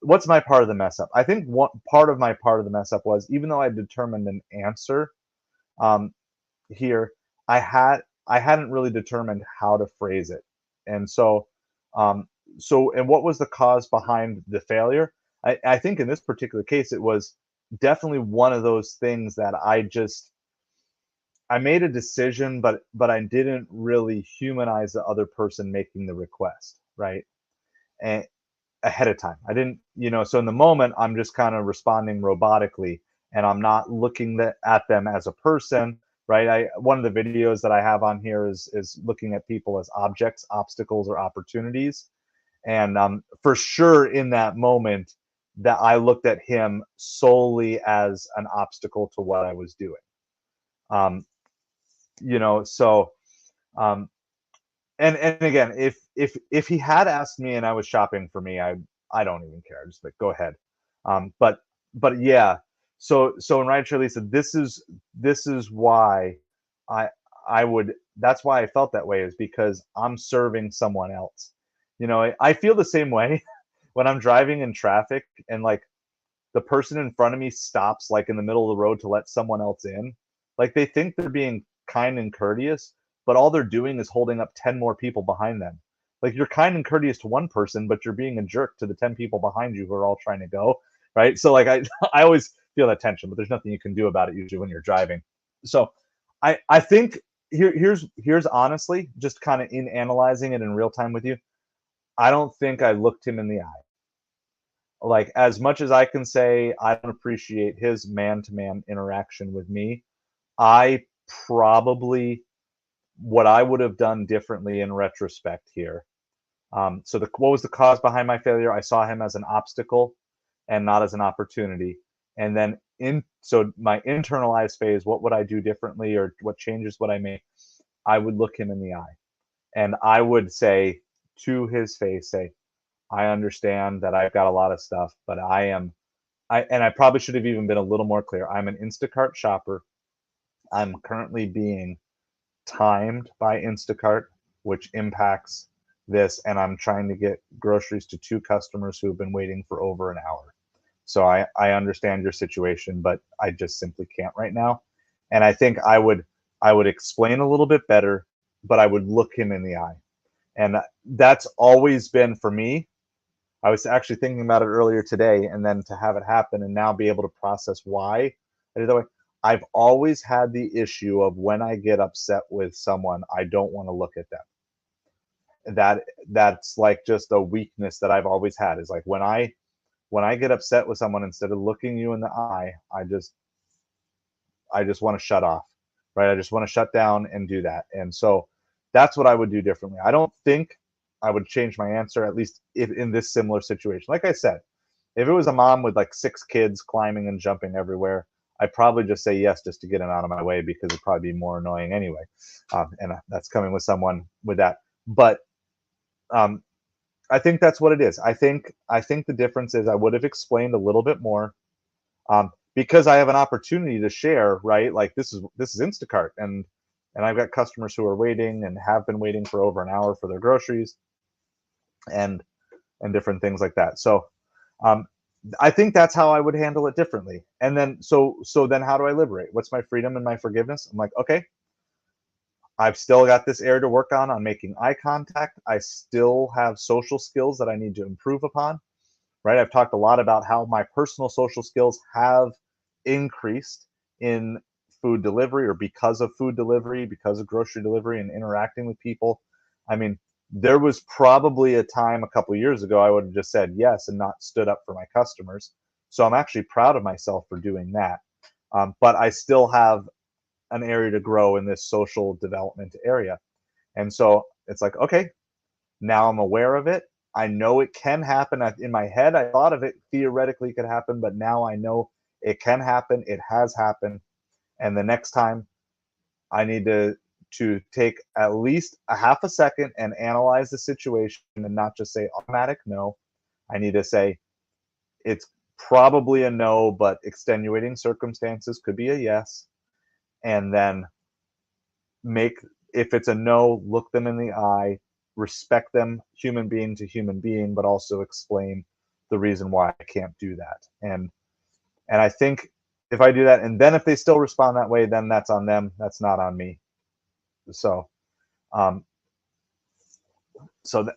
What's my part of the mess up? I think one part of the mess up was, even though I determined an answer um, here, I hadn't really determined how to phrase it, and um, and what was the cause behind the failure? I think in this particular case, it was definitely one of those things that I made a decision, but I didn't really humanize the other person making the request, right? And ahead of time. I didn't, so in the moment, I'm just kind of responding robotically, and I'm not looking at them as a person, right? One of the videos that I have on here is looking at people as objects, obstacles, or opportunities. And for sure in that moment that I looked at him solely as an obstacle to what I was doing. Um, so um, and again, if he had asked me and I was shopping for me, I don't even care. Just like go ahead. But yeah. So in Right Lisa, this is why I I would. That's why I felt that way, is because I'm serving someone else. I feel the same way when I'm driving in traffic and like the person in front of me stops like in the middle of the road to let someone else in. Like they think they're being kind and courteous, but all they're doing is holding up 10 more people behind them. Like you're kind and courteous to one person, but you're being a jerk to the 10 people behind you who are all trying to go, right? So like I I always feel that tension, but there's nothing you can do about it usually when you're driving. So I think here's honestly just kind of in analyzing it in real time with you. I don't think I looked him in the eye. Like, as much as I can say I don't appreciate his man-to-man interaction with me, I probably what I would have done differently in retrospect here. So what was the cause behind my failure? I saw him as an obstacle and not as an opportunity. And then so my internalized phase, what would I do differently or what changes would I make? I would look him in the eye and I would say to his face, say, I understand that I've got a lot of stuff, but I probably should have even been a little more clear. I'm an Instacart shopper. I'm currently being timed by Instacart, which impacts this, and I'm trying to get groceries to two customers who have been waiting for over an hour. So I understand your situation, but I just simply can't right now. And I think I would explain a little bit better, but I would look him in the eye. And that's always been for me. I was actually thinking about it earlier today, and then to have it happen and now be able to process why I did that way. I've always had the issue of when I get upset with someone, I don't want to look at them. That's like just a weakness that I've always had, is like when I get upset with someone, instead of looking you in the eye, I just want to shut off, right? I just want to shut down and do that. And so that's what I would do differently. I don't think I would change my answer, at least if in this similar situation. Like I said, if it was a mom with like 6 kids climbing and jumping everywhere, I'd probably just say yes just to get it out of my way because it'd probably be more annoying anyway. And that's coming with someone with that. But um, I think that's what it is. I think the difference is I would have explained a little bit more, because I have an opportunity to share, right? Like this is Instacart, and I've got customers who are waiting and have been waiting for over an hour for their groceries, and different things like that. So um, I think that's how I would handle it differently. And then so then how do I liberate? What's my freedom and my forgiveness? I'm like, okay, I've still got this area to work on making eye contact. I still have social skills that I need to improve upon, right? I've talked a lot about how my personal social skills have increased in food delivery, or because of food delivery, because of grocery delivery and interacting with people. I mean, there was probably a time a couple of years ago I would have just said yes and not stood up for my customers. So I'm actually proud of myself for doing that. But I still have an area to grow in this social development area. And so it's like, okay, now I'm aware of it. I know it can happen. In my head, I thought of it theoretically could happen, but now I know it can happen. It has happened. And the next time I need to take at least a half a second and analyze the situation and not just say automatic no. I need to say it's probably a no, but extenuating circumstances could be a yes. And then make, if it's a no, look them in the eye, respect them, human being to human being, but also explain the reason why I can't do that. And I think if I do that, and then if they still respond that way, then that's on them. That's not on me. So, um,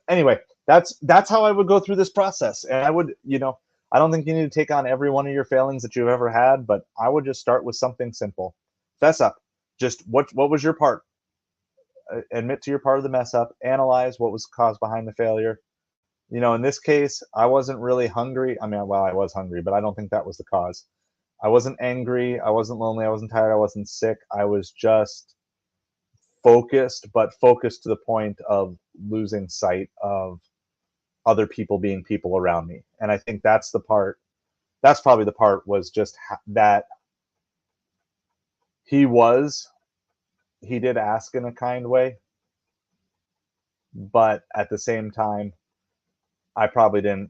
anyway, that's how I would go through this process. And I would, I don't think you need to take on every one of your failings that you've ever had, but I would just start with something simple. Fess up. Just what was your part? Admit to your part of the mess up, analyze what was caused behind the failure. In this case, I wasn't really hungry. I mean, well, I was hungry, but I don't think that was the cause. I wasn't angry. I wasn't lonely. I wasn't tired. I wasn't sick. I was just focused, but focused to the point of losing sight of other people being people around me. And I think that's the part, that's probably the part, was just that he did ask in a kind way, but at the same time, I probably didn't.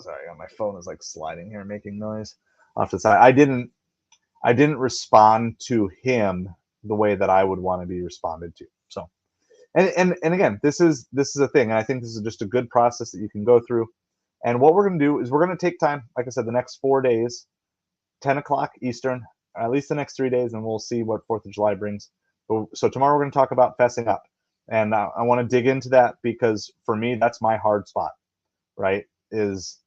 Sorry, my phone is like sliding here, making noise off the side. I didn't respond to him the way that I would want to be responded to. So, and again, this is a thing, and I think this is just a good process that you can go through. And what we're going to do is we're going to take time, like I said, the next 4 days, 10 o'clock Eastern, at least the next 3 days, and we'll see what 4th of July brings. So tomorrow we're going to talk about fessing up, and I want to dig into that, because for me, that's my hard spot, right? Is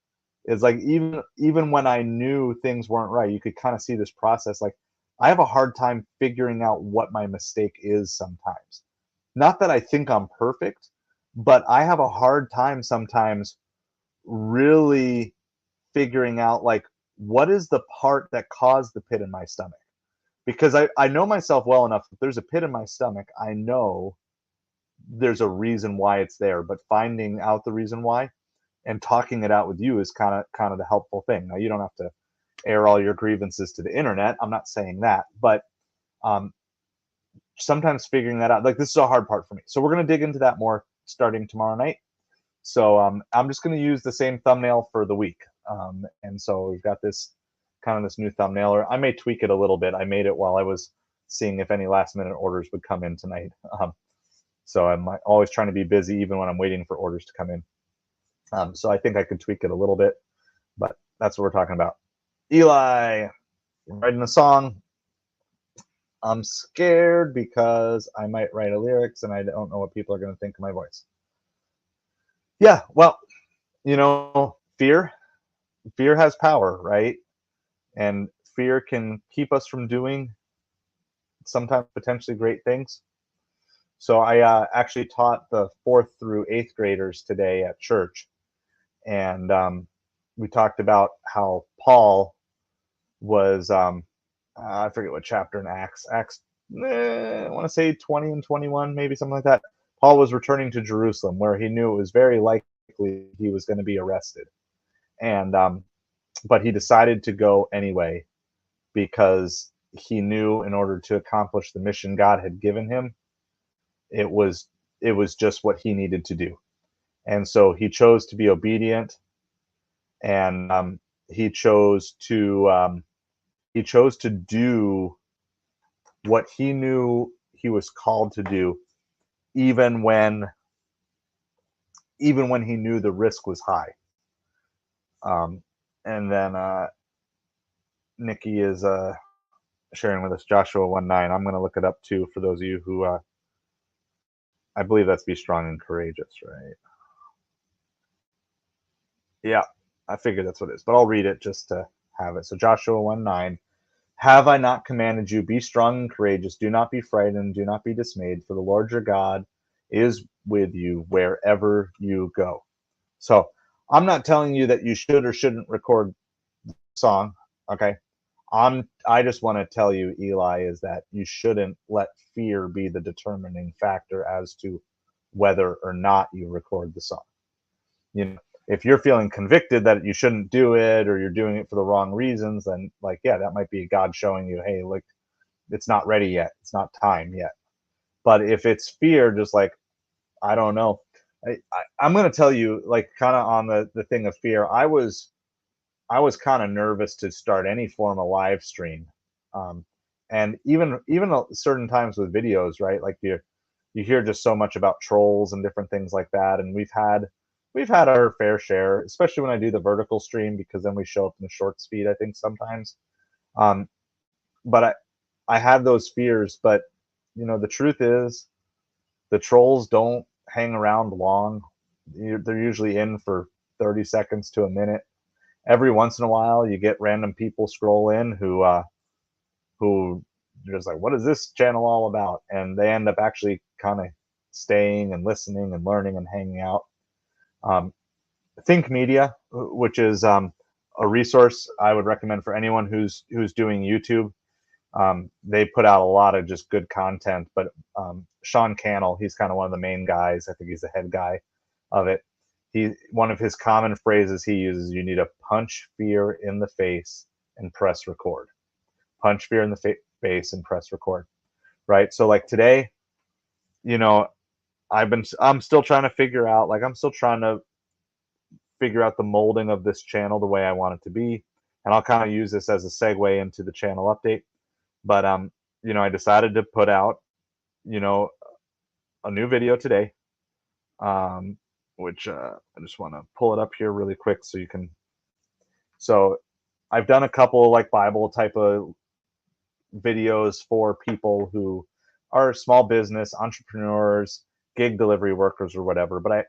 like, even when I knew things weren't right, you could kind of see this process. Like, I have a hard time figuring out what my mistake is sometimes. Not that I think I'm perfect, but I have a hard time sometimes really figuring out, like, what is the part that caused the pit in my stomach? Because I know myself well enough. If there's a pit in my stomach, I know there's a reason why it's there. But finding out the reason why and talking it out with you is kind of the helpful thing. Now, you don't have to air all your grievances to the internet. I'm not saying that, but sometimes figuring that out, like, this is a hard part for me. So we're going to dig into that more starting tomorrow night. So I'm just going to use the same thumbnail for the week. And so we've got this new thumbnail, or I may tweak it a little bit. I made it while I was seeing if any last minute orders would come in tonight. So I'm always trying to be busy, even when I'm waiting for orders to come in. So I think I could tweak it a little bit, but that's what we're talking about. Eli, writing a song. I'm scared because I might write a lyrics and I don't know what people are going to think of my voice. Yeah, well, fear has power, right? And fear can keep us from doing sometimes potentially great things. So I actually taught the 4th through 8th graders today at church. And we talked about how Paul was, I forget what chapter in Acts, I want to say 20 and 21, maybe something like that. Paul was returning to Jerusalem, where he knew it was very likely he was going to be arrested. And but he decided to go anyway, because he knew, in order to accomplish the mission God had given him, it was just what he needed to do. And so he chose to be obedient, and he chose to do what he knew he was called to do, even when he knew the risk was high. And then Nikki is sharing with us Joshua 1:9. I'm going to look it up too, for those of you who I believe that's be strong and courageous, right? Yeah, I figured that's what it is, but I'll read it just to have it. So Joshua 1:9. Have I not commanded you, be strong and courageous, do not be frightened, do not be dismayed, for the Lord your God is with you wherever you go. So I'm not telling you that you should or shouldn't record the song, okay? I just want to tell you, Eli, is that you shouldn't let fear be the determining factor as to whether or not you record the song. If you're feeling convicted that you shouldn't do it, or you're doing it for the wrong reasons, then, like, yeah, that might be God showing you, hey, look, it's not ready yet. It's not time yet. But if it's fear, just like, I don't know. I'm going to tell you, like, kind of on the thing of fear, I was kind of nervous to start any form of live stream. And even certain times with videos, right? Like, you hear just so much about trolls and different things like that. And we've had our fair share, especially when I do the vertical stream, because then we show up in the short speed, I think, sometimes. But I had those fears, but the truth is, the trolls don't hang around long. They're usually in for 30 seconds to a minute. Every once in a while, you get random people scroll in who you're just like, what is this channel all about? And they end up actually kind of staying and listening and learning and hanging out. Think Media, which is a resource I would recommend for anyone who's doing YouTube. They put out a lot of just good content, but Sean Cannell, he's kind of one of the main guys. I think he's the head guy of it. One of his common phrases he uses, you need to punch fear in the face and press record. Punch fear in the face and press record. Right? So like today, you know, I'm still trying to figure out, like I'm still trying to figure out the molding of this channel the way I want it to be. And I'll kind of use this as a segue into the channel update. But you know, I decided to put out, you know, a new video today. Which I just want to pull it up here really quick so you can. So I've done a couple like Bible type of videos for people who are small business entrepreneurs, gig delivery workers or whatever. But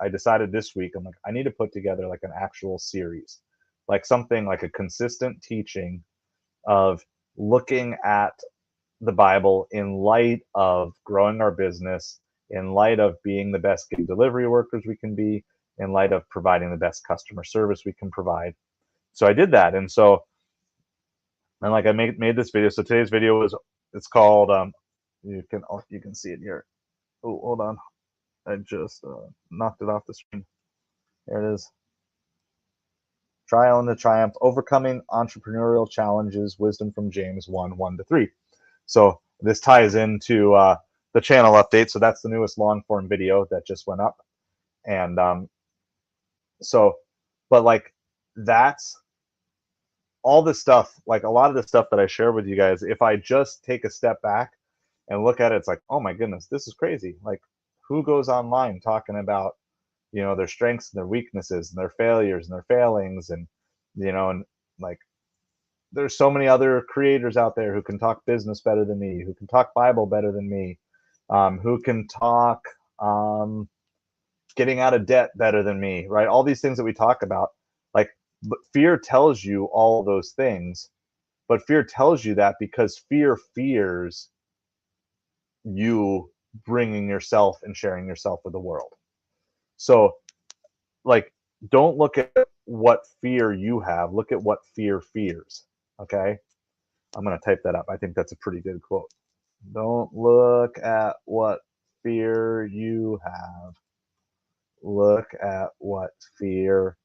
I decided this week, I'm like, I need to put together like an actual series, like something like a consistent teaching of looking at the Bible in light of growing our business, in light of being the best gig delivery workers we can be, in light of providing the best customer service we can provide. So I did that. And so, and like I made this video. So today's video it's called, you can see it here. Oh, hold on. I just knocked it off the screen. There it is. Trial into Triumph, Overcoming Entrepreneurial Challenges, Wisdom from James 1:1-3. So this ties into the channel update. So that's the newest long form video that just went up. And so, but like that's all this stuff, like a lot of the stuff that I share with you guys, if I just take a step back and look at it, it's like, oh my goodness, this is crazy. Like who goes online talking about, you know, their strengths and their weaknesses and their failures and their failings, and you know, and like there's so many other creators out there who can talk business better than me, who can talk Bible better than me, who can talk getting out of debt better than me, right? All these things that we talk about, like, but fear tells you all those things, but fear tells you that because fear fears you bringing yourself and sharing yourself with the world. So like, don't look at what fear you have, look at what fear fears. Okay, I'm going to type that up. I think that's a pretty good quote. Don't look at what fear you have, look at what fear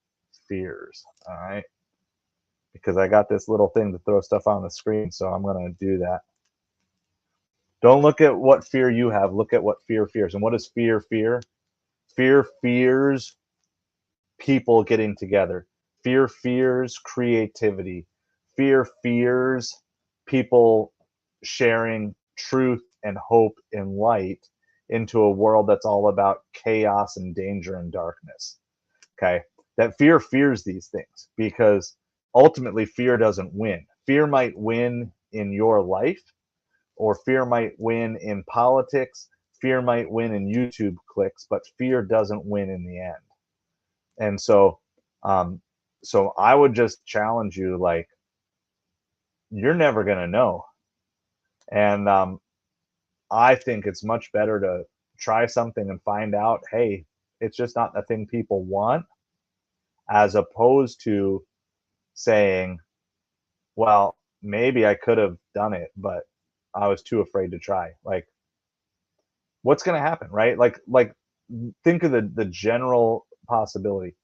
fears. All right, because I got this little thing to throw stuff on the screen, so I'm going to do that. Don't look at what fear you have, look at what fear fears. And what does fear fear? Fear fears people getting together. Fear fears creativity. Fear fears people sharing truth and hope and light into a world that's all about chaos and danger and darkness. Okay, that fear fears these things because ultimately fear doesn't win. Fear might win in your life, or fear might win in politics, fear might win in YouTube clicks, but fear doesn't win in the end. And so so I would just challenge you, like, you're never going to know. And I think it's much better to try something and find out, hey, it's just not the thing people want, as opposed to saying, well, maybe I could have done it, but I was too afraid to try. Like, what's going to happen, right? Like think of the general possibility.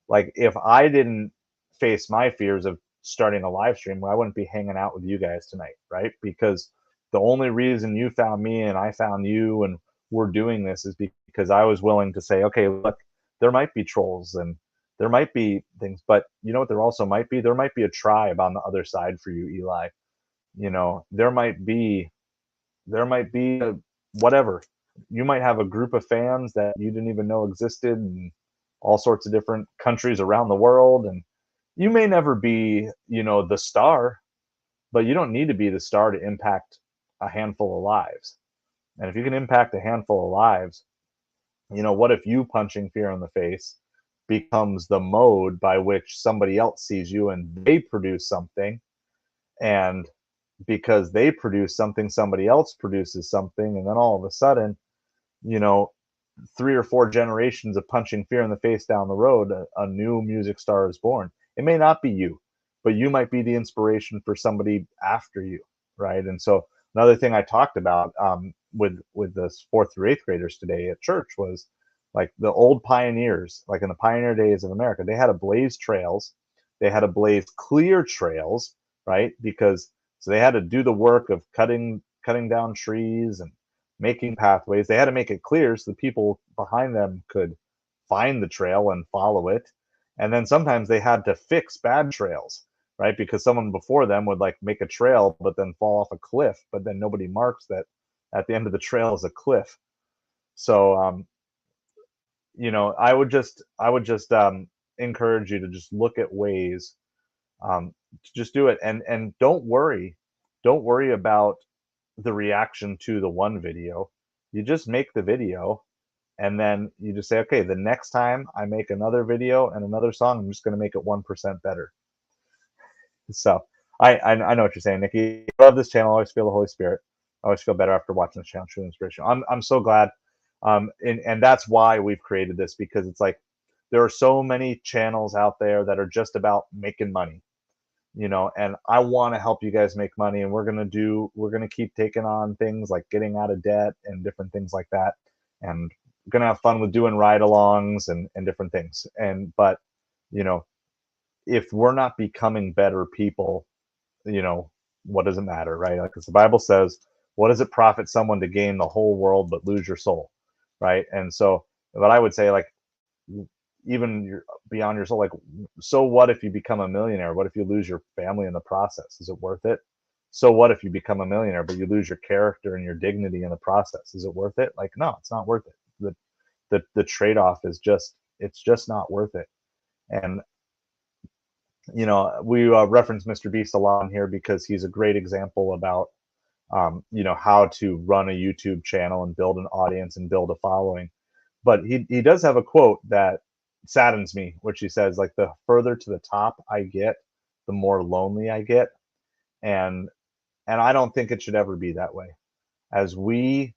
Like, if I didn't face my fears of starting a live stream, I wouldn't be hanging out with you guys tonight, right? Because the only reason you found me and I found you and we're doing this is because I was willing to say, okay, look, there might be trolls and there might be things, but you know what there also might be? There might be a tribe on the other side for you, Eli. You know, there might be whatever. You might have a group of fans that you didn't even know existed in all sorts of different countries around the world. And you may never be, you know, the star, but you don't need to be the star to impact a handful of lives. And if you can impact a handful of lives, you know, what if you punching fear in the face becomes the mode by which somebody else sees you and they produce something, and because they produce something, somebody else produces something, and then all of a sudden, you know, 3 or 4 generations of punching fear in the face down the road, a new music star is born. It may not be you, but you might be the inspiration for somebody after you, right? And so another thing I talked about with the 4th through 8th graders today at church was like the old pioneers, like in the pioneer days of America, they had to blaze trails, they had to blaze clear trails, right? Because so they had to do the work of cutting down trees and making pathways. They had to make it clear so the people behind them could find the trail and follow it. And then sometimes they had to fix bad trails, right? Because someone before them would like make a trail, but then fall off a cliff, but then nobody marks that at the end of the trail is a cliff. So, I would just encourage you to just look at ways to just do it, and don't worry about the reaction to the one video. You just make the video, and then you just say, okay, the next time I make another video and another song, I'm just going to make it 1% better. So I know what you're saying, Nikki. I love this channel. I always feel the Holy Spirit. I always feel better after watching this channel. True inspiration. I'm so glad. And that's why we've created this, because it's like there are so many channels out there that are just about making money, and I want to help you guys make money. And we're gonna keep taking on things like getting out of debt and different things like that. And we're gonna have fun with doing ride-alongs and different things. But you know, if we're not becoming better people, what does it matter, right? Like, 'cause the Bible says, what does it profit someone to gain the whole world but lose your soul, right? And so, what I would say, like, even beyond your soul, like, so what if you become a millionaire? What if you lose your family in the process? Is it worth it? So what if you become a millionaire but you lose your character and your dignity in the process? Is it worth it? Like, no, it's not worth it. The trade-off is it's just not worth it. And we reference Mr. Beast a lot in here because he's a great example about how to run a YouTube channel and build an audience and build a following. But he does have a quote that saddens me, which he says, like, the further to the top I get, the more lonely I get. And I don't think it should ever be that way. As we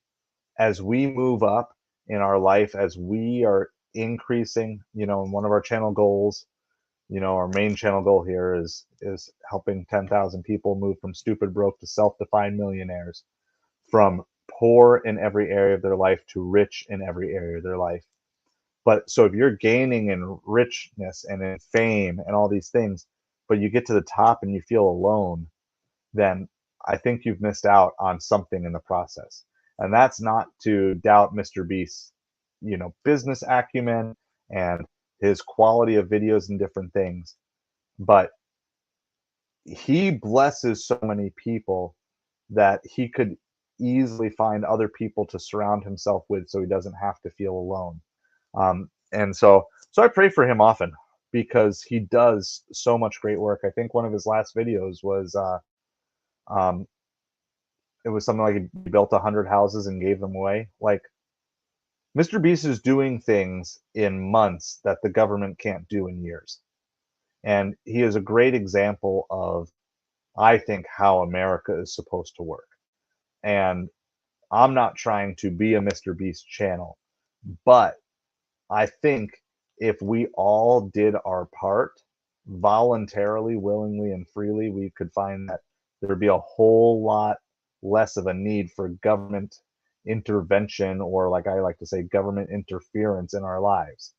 move up in our life, as we are increasing, in one of our channel goals, our main channel goal here is helping 10,000 people move from stupid broke to self-defined millionaires, from poor in every area of their life to rich in every area of their life. But so if you're gaining in richness and in fame and all these things, but you get to the top and you feel alone, then I think you've missed out on something in the process. And that's not to doubt Mr. Beast's, business acumen and his quality of videos and different things, but he blesses so many people that he could easily find other people to surround himself with so he doesn't have to feel alone. And so I pray for him often because he does so much great work. I think one of his last videos was it was something like he built 100 houses and gave them away. Like, Mr. Beast is doing things in months that the government can't do in years. And he is a great example of, I think, how America is supposed to work. And I'm not trying to be a Mr. Beast channel, but I think if we all did our part voluntarily, willingly, and freely, we could find that there'd be a whole lot less of a need for government intervention, or, like I like to say, government interference in our lives.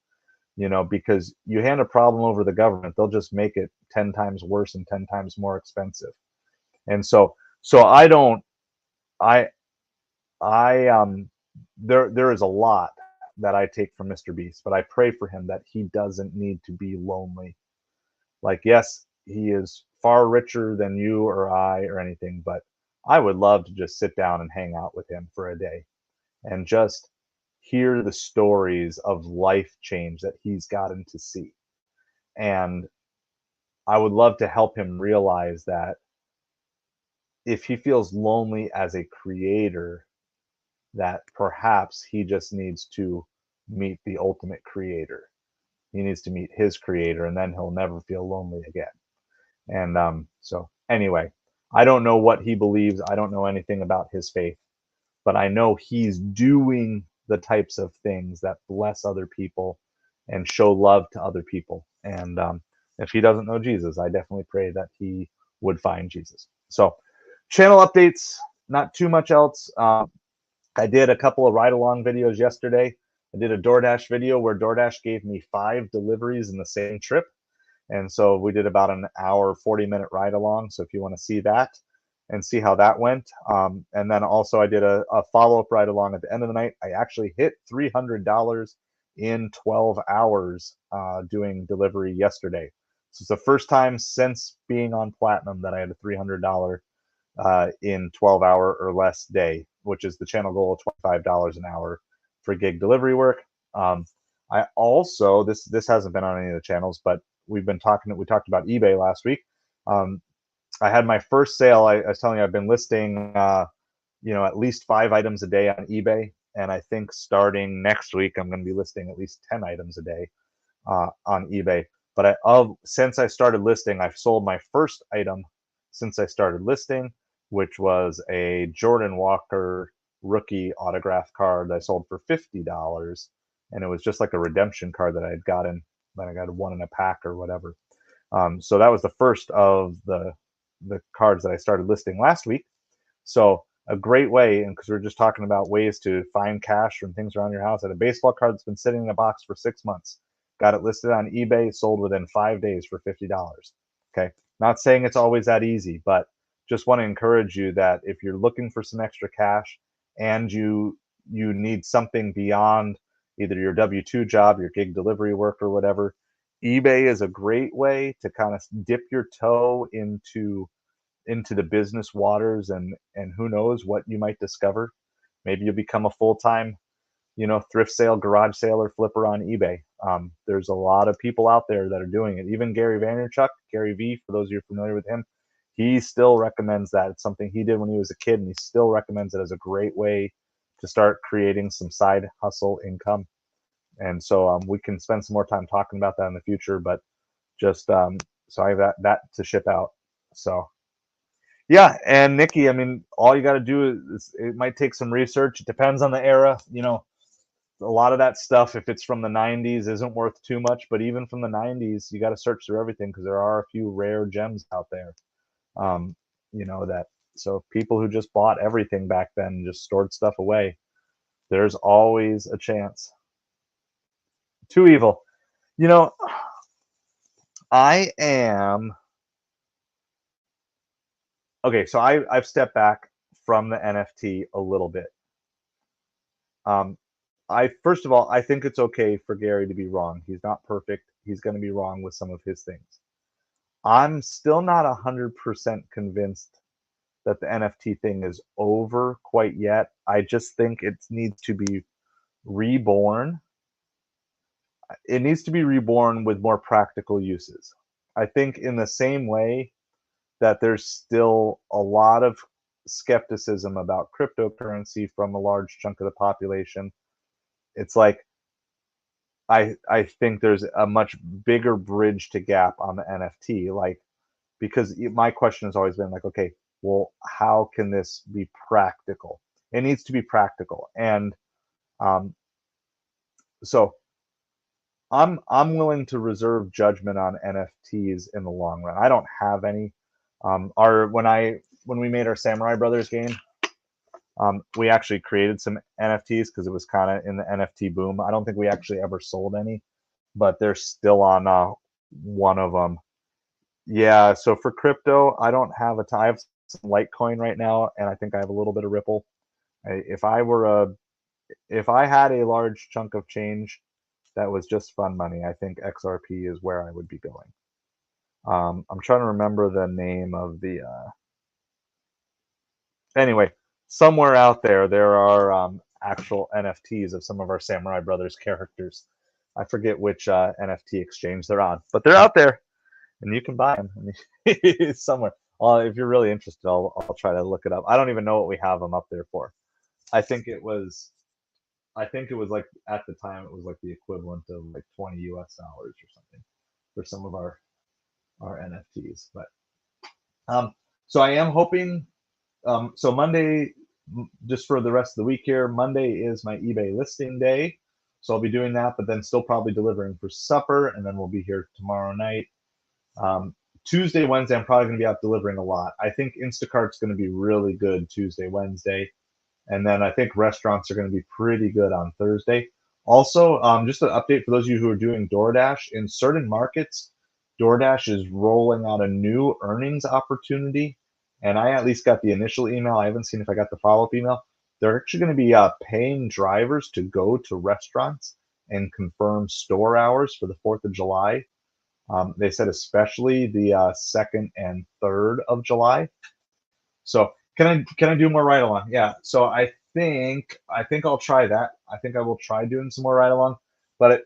Because you hand a problem over the government, they'll just make it 10 times worse and 10 times more expensive. And so I don't, there is a lot that I take from Mr. Beast, but I pray for him that he doesn't need to be lonely. Like, yes, he is far richer than you or I or anything, but I would love to just sit down and hang out with him for a day and just hear the stories of life change that he's gotten to see. And I would love to help him realize that if he feels lonely as a creator, that perhaps he just needs to meet the ultimate creator. He needs to meet his creator, and then he'll never feel lonely again. And so anyway, I don't know what he believes. I don't know anything about his faith, but I know he's doing the types of things that bless other people and show love to other people. And if he doesn't know Jesus, I definitely pray that he would find Jesus. So channel updates, not too much else. I did a couple of ride-along videos yesterday. I did a DoorDash video where DoorDash gave me 5 deliveries in the same trip. And so we did about an hour, 40-minute ride-along. So if you want to see that and see how that went. And then also I did a follow-up ride-along at the end of the night. I actually hit $300 in 12 hours doing delivery yesterday. So it's the first time since being on Platinum that I had a $300 in 12-hour or less day, which is the channel goal of $25 an hour for gig delivery work. I also, this hasn't been on any of the channels, but we talked about eBay last week. I had my first sale. I was telling you, I've been listing, at least 5 items a day on eBay. And I think starting next week, I'm going to be listing at least 10 items a day on eBay. But since I started listing, I've sold my first item since I started listing, which was a Jordan Walker rookie autograph card that I sold for $50. And it was just like a redemption card that I had gotten, that I got one in a pack or whatever. So that was the first of the cards that I started listing last week. So a great way, and because we're just talking about ways to find cash from things around your house. I had a baseball card that's been sitting in a box for 6 months. Got it listed on eBay, sold within 5 days for $50. Okay, not saying it's always that easy, but just want to encourage you that if you're looking for some extra cash and you need something beyond either your W-2 job, your gig delivery work, or whatever, eBay is a great way to kind of dip your toe into the business waters, and who knows what you might discover. Maybe you'll become a full-time, thrift sale, garage sale, or flipper on eBay. There's a lot of people out there that are doing it. Even Gary Vaynerchuk, Gary V, for those of you familiar with him, he still recommends that. It's something he did when he was a kid, and he still recommends it as a great way to start creating some side hustle income. And so we can spend some more time talking about that in the future, but just so I have that to ship out. So yeah, and Nikki, I mean, all you got to do is, it might take some research. It depends on the era. A lot of that stuff, if it's from the 90s, isn't worth too much. But even from the 90s, you got to search through everything, because there are a few rare gems out there. So people who just bought everything back then and just stored stuff away, there's always a chance. Too evil. I am okay. So I've stepped back from the NFT a little bit. First of all, I think it's okay for Gary to be wrong. He's not perfect. He's going to be wrong with some of his things. I'm still not 100% convinced that the NFT thing is over quite yet. I just think it needs to be reborn. It needs to be reborn with more practical uses. I think in the same way that there's still a lot of skepticism about cryptocurrency from a large chunk of the population. It's like I think there's a much bigger bridge to gap on the NFT, because my question has always been like, okay, well, how can this be practical? It needs to be practical, and so I'm willing to reserve judgment on NFTs in the long run. I don't have any. When we made our Samurai Brothers game, we actually created some NFTs because it was kind of in the NFT boom. I don't think we actually ever sold any, but they're still on one of them. Yeah, so for crypto, I don't have a ton. I have some Litecoin right now, and I think I have a little bit of Ripple. If I had a large chunk of change that was just fun money, I think XRP is where I would be going. I'm trying to remember the name of the. Anyway, somewhere out there are actual NFTs of some of our Samurai Brothers characters. I forget which NFT exchange they're on, but they're out there, and you can buy them somewhere. If you're really interested, I'll try to look it up. I don't even know what we have them up there for. I think it was like, at the time, it was like the equivalent of like $20 US or something for some of our NFTs. But so I am hoping. So Monday, just for the rest of the week here, Monday is my eBay listing day. So I'll be doing that, but then still probably delivering for supper, and then we'll be here tomorrow night. Tuesday, Wednesday, I'm probably going to be out delivering a lot. I think Instacart's going to be really good Tuesday, Wednesday. And then I think restaurants are going to be pretty good on Thursday. Also, just an update for those of you who are doing DoorDash. In certain markets, DoorDash is rolling out a new earnings opportunity. And I at least got the initial email. I haven't seen if I got the follow-up email. They're actually going to be paying drivers to go to restaurants and confirm store hours for the 4th of July. They said especially the 2nd and 3rd of July. So can I do more ride along? Yeah. So I think I'll try that. I think I will try doing some more ride along, but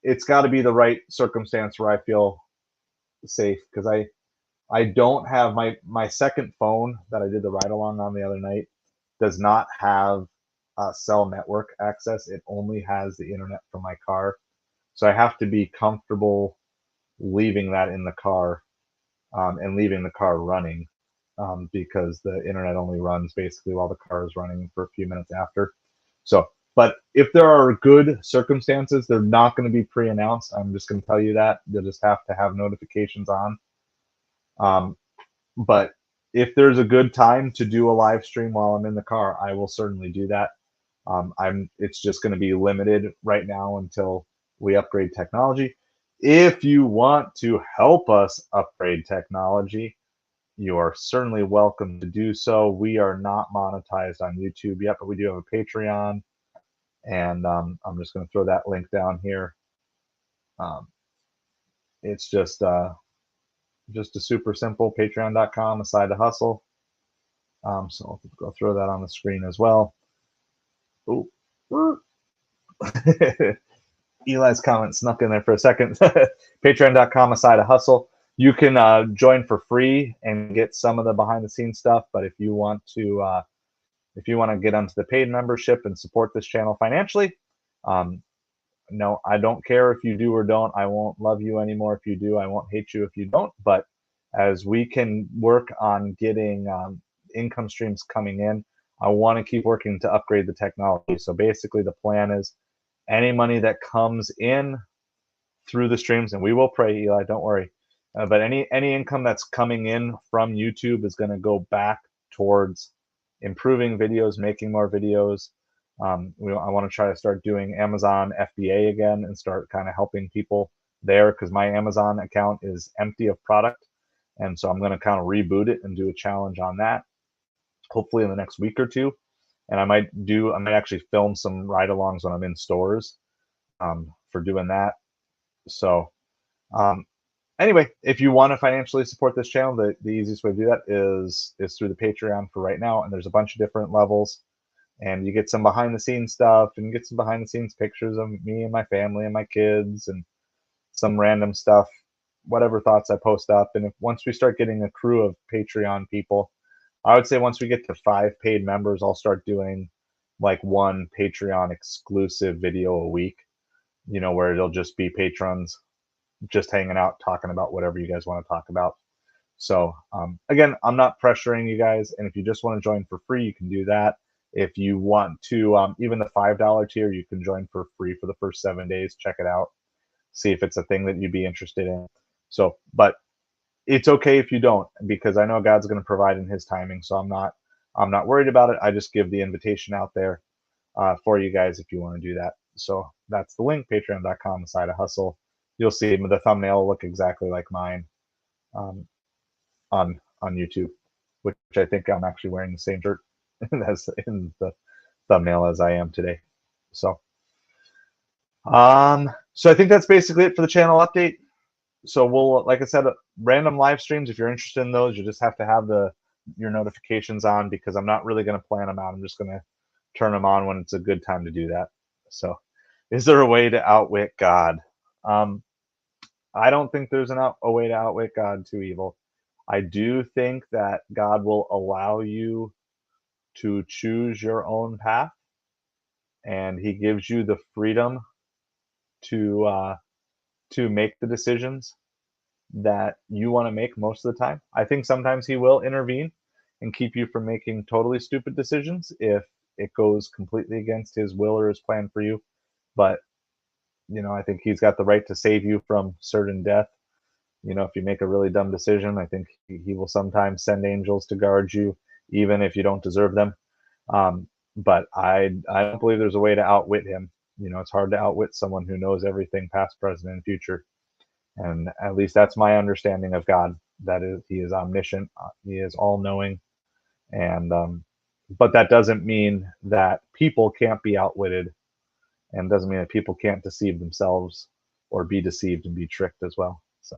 it's got to be the right circumstance where I feel safe, because I don't have my second phone that I did the ride along on the other night does not have cell network access. It only has the internet from my car, so I have to be comfortable leaving that in the car and leaving the car running. Because the internet only runs basically while the car is running for a few minutes after. So, but if there are good circumstances, they're not going to be pre-announced. I'm just going to tell you that. You'll just have to have notifications on. But if there's a good time to do a live stream while I'm in the car, I will certainly do that. It's just going to be limited right now until we upgrade technology. If you want to help us upgrade technology, you are certainly welcome to do so. We are not monetized on YouTube yet, but we do have a Patreon, and I'm just going to throw that link down here. It's just a super simple Patreon.com, a side to hustle. So I'll go throw that on the screen as well. Ooh. Eli's comment snuck in there for a second. Patreon.com, a side to hustle. You can join for free and get some of the behind the scenes stuff. But if you want to get onto the paid membership and support this channel financially, no, I don't care if you do or don't. I won't love you anymore if you do. I won't hate you if you don't. But as we can work on getting income streams coming in, I want to keep working to upgrade the technology. So basically the plan is any money that comes in through the streams, and we will pray, Eli, don't worry. But any income that's coming in from YouTube is going to go back towards improving videos, making more videos. I want to try to start doing Amazon FBA again and start kind of helping people there, because my Amazon account is empty of product. And so I'm going to kind of reboot it and do a challenge on that, hopefully in the next week or two. And I might actually film some ride-alongs when I'm in stores for doing that. So anyway, if you want to financially support this channel, the easiest way to do that is through the Patreon for right now. And there's a bunch of different levels. And you get some behind the scenes stuff, and you get some behind the scenes pictures of me and my family and my kids and some random stuff, whatever thoughts I post up. And once we start getting a crew of Patreon people, I would say once we get to 5 paid members, I'll start doing like one Patreon exclusive video a week, where it'll just be patrons just hanging out, talking about whatever you guys want to talk about. So again, I'm not pressuring you guys. And if you just want to join for free, you can do that. If you want to, even the $5 tier, you can join for free for the first 7 days. Check it out. See if it's a thing that you'd be interested in. So, but it's okay if you don't, because I know God's going to provide in his timing. So I'm not worried about it. I just give the invitation out there for you guys if you want to do that. So that's the link, patreon.com, side of hustle. You'll see the thumbnail will look exactly like mine on YouTube, which I think I'm actually wearing the same shirt as in the thumbnail as I am today. So so I think that's basically it for the channel update. So we'll, like I said, random live streams, if you're interested in those, you just have to have your notifications on, because I'm not really going to plan them out. I'm just going to turn them on when it's a good time to do that. So is there a way to outwit God? I don't think there's a way to outwit God too evil. I do think that God will allow you to choose your own path, and he gives you the freedom to make the decisions that you want to make most of the time. I think sometimes he will intervene and keep you from making totally stupid decisions if it goes completely against his will or his plan for you. But I think he's got the right to save you from certain death. You know, if you make a really dumb decision, I think he will sometimes send angels to guard you, even if you don't deserve them. But I don't believe there's a way to outwit him. You know, it's hard to outwit someone who knows everything, past, present, and future. And at least that's my understanding of God. That is, he is omniscient, he is all knowing, and but that doesn't mean that people can't be outwitted, and doesn't mean that people can't deceive themselves or be deceived and be tricked as well. So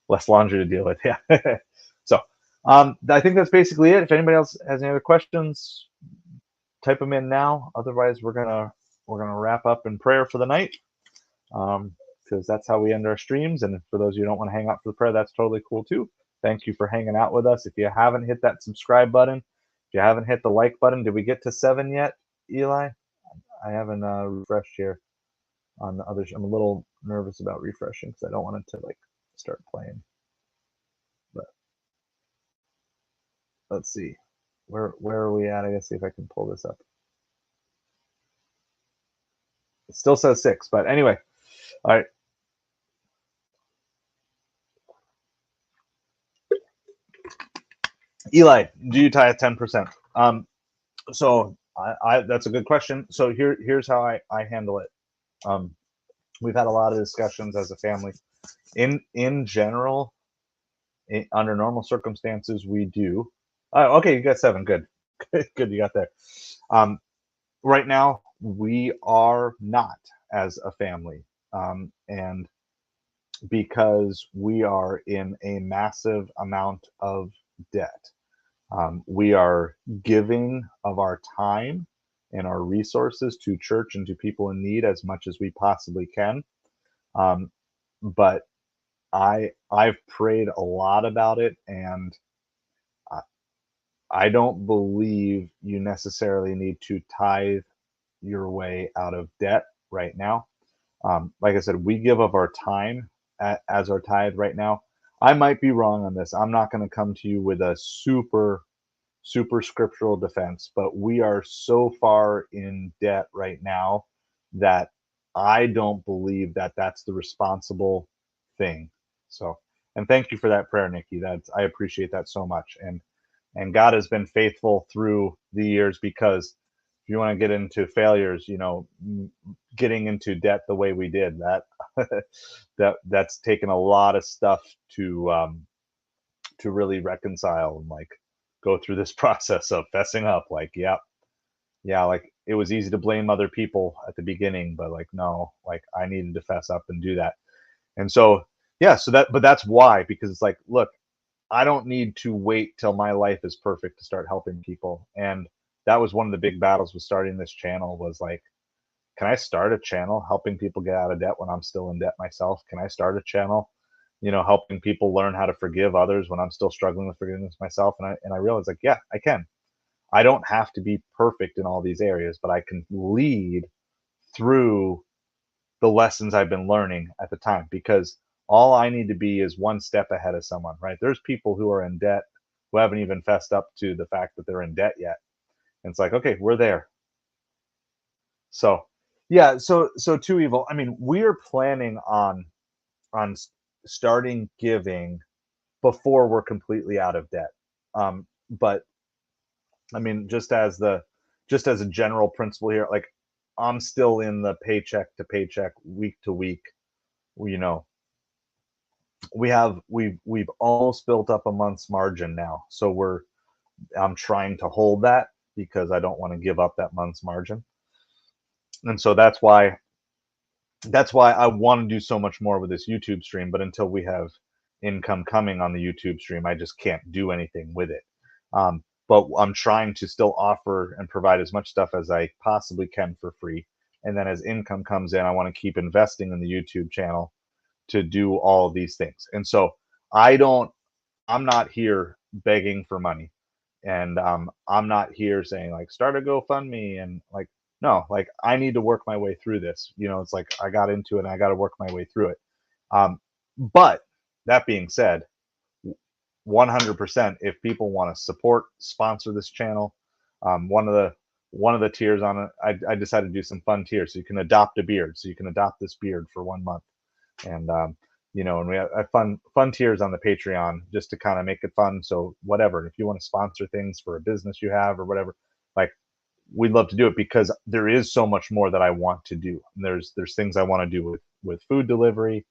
less laundry to deal with. Yeah. So I think that's basically it. If anybody else has any other questions, type them in now. Otherwise, we're gonna wrap up in prayer for the night, because that's how we end our streams. And for those of you who don't want to hang out for the prayer, that's totally cool too. Thank you for hanging out with us. If you haven't hit that subscribe button, if you haven't hit the like button, did we get to 7 yet, Eli? I haven't refreshed here on the others. I'm a little nervous about refreshing because I don't want it to like start playing. But let's see, where are we at? I gotta see if I can pull this up. It still says 6, but anyway. All right. Eli, do you tithe 10%? So I that's a good question. So here's how I handle it. We've had a lot of discussions as a family. In general, under normal circumstances, we do. Okay, you got 7. Good, good. You got there. Right now, we are not as a family, and because we are in a massive amount of debt. We are giving of our time and our resources to church and to people in need as much as we possibly can. But I've prayed a lot about it, and I don't believe you necessarily need to tithe your way out of debt right now. Like I said, we give of our time as our tithe right now. I might be wrong on this. I'm not going to come to you with a super scriptural defense, but we are so far in debt right now that I don't believe that that's the responsible thing. So, and thank you for that prayer, Nikki. I appreciate that so much. And God has been faithful through the years, because if you want to get into failures, you know, getting into debt the way we did, that's taken a lot of stuff to really reconcile and like go through this process of fessing up. Like, yeah, like it was easy to blame other people at the beginning, but like, no, like I needed to fess up and do that. And so, yeah, but that's why, because it's like, look, I don't need to wait till my life is perfect to start helping people. And that was one of the big battles with starting this channel, was like, can I start a channel helping people get out of debt when I'm still in debt myself? Can I start a channel, you know, helping people learn how to forgive others when I'm still struggling with forgiveness myself? And I realized, like, yeah, I can. I don't have to be perfect in all these areas, but I can lead through the lessons I've been learning at the time, because all I need to be is one step ahead of someone, right? There's people who are in debt who haven't even fessed up to the fact that they're in debt yet. And it's like, okay, we're there. So, yeah, so Two Evil, I mean, we're planning on starting giving before we're completely out of debt. But I mean, just as a general principle here, like I'm still in the paycheck to paycheck, week to week. You know, we've almost built up a month's margin now, so I'm trying to hold that because I don't want to give up that month's margin. And so that's why I want to do so much more with this YouTube stream. But until we have income coming on the YouTube stream, I just can't do anything with it. But I'm trying to still offer and provide as much stuff as I possibly can for free. And then as income comes in, I want to keep investing in the YouTube channel to do all of these things. And so I'm not here begging for money. And I'm not here saying like, start a GoFundMe, and like, no, like I need to work my way through this. You know, it's like I got into it and I got to work my way through it. But that being said, 100%, if people want to sponsor this channel, one of the tiers on it, I decided to do some fun tiers. So you can adopt a beard. So you can adopt this beard for 1 month. And you know, and we have fun tiers on the Patreon just to kind of make it fun. So whatever, if you want to sponsor things for a business you have or whatever, like we'd love to do it because there is so much more that I want to do. And there's things I want to do with food delivery.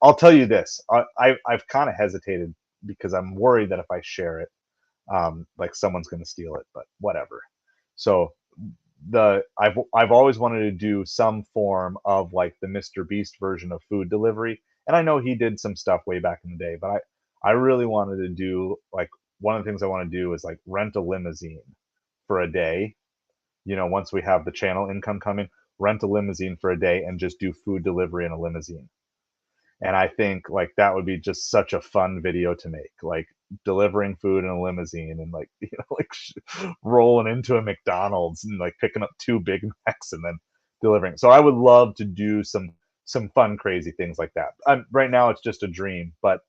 I'll tell you this, I've kind of hesitated because I'm worried that if I share it, like someone's going to steal it, but whatever. So I've always wanted to do some form of like the Mr. Beast version of food delivery, and I know he did some stuff way back in the day, but I really wanted to do like one of the things I want to do is like rent a limousine for a day. You know, once we have the channel income coming, rent a limousine for a day and just do food delivery in a limousine. And I think like that would be just such a fun video to make, like delivering food in a limousine and like like rolling into a McDonald's and like picking up 2 Big Macs and then delivering. So I would love to do some fun, crazy things like that. Right now it's just a dream, but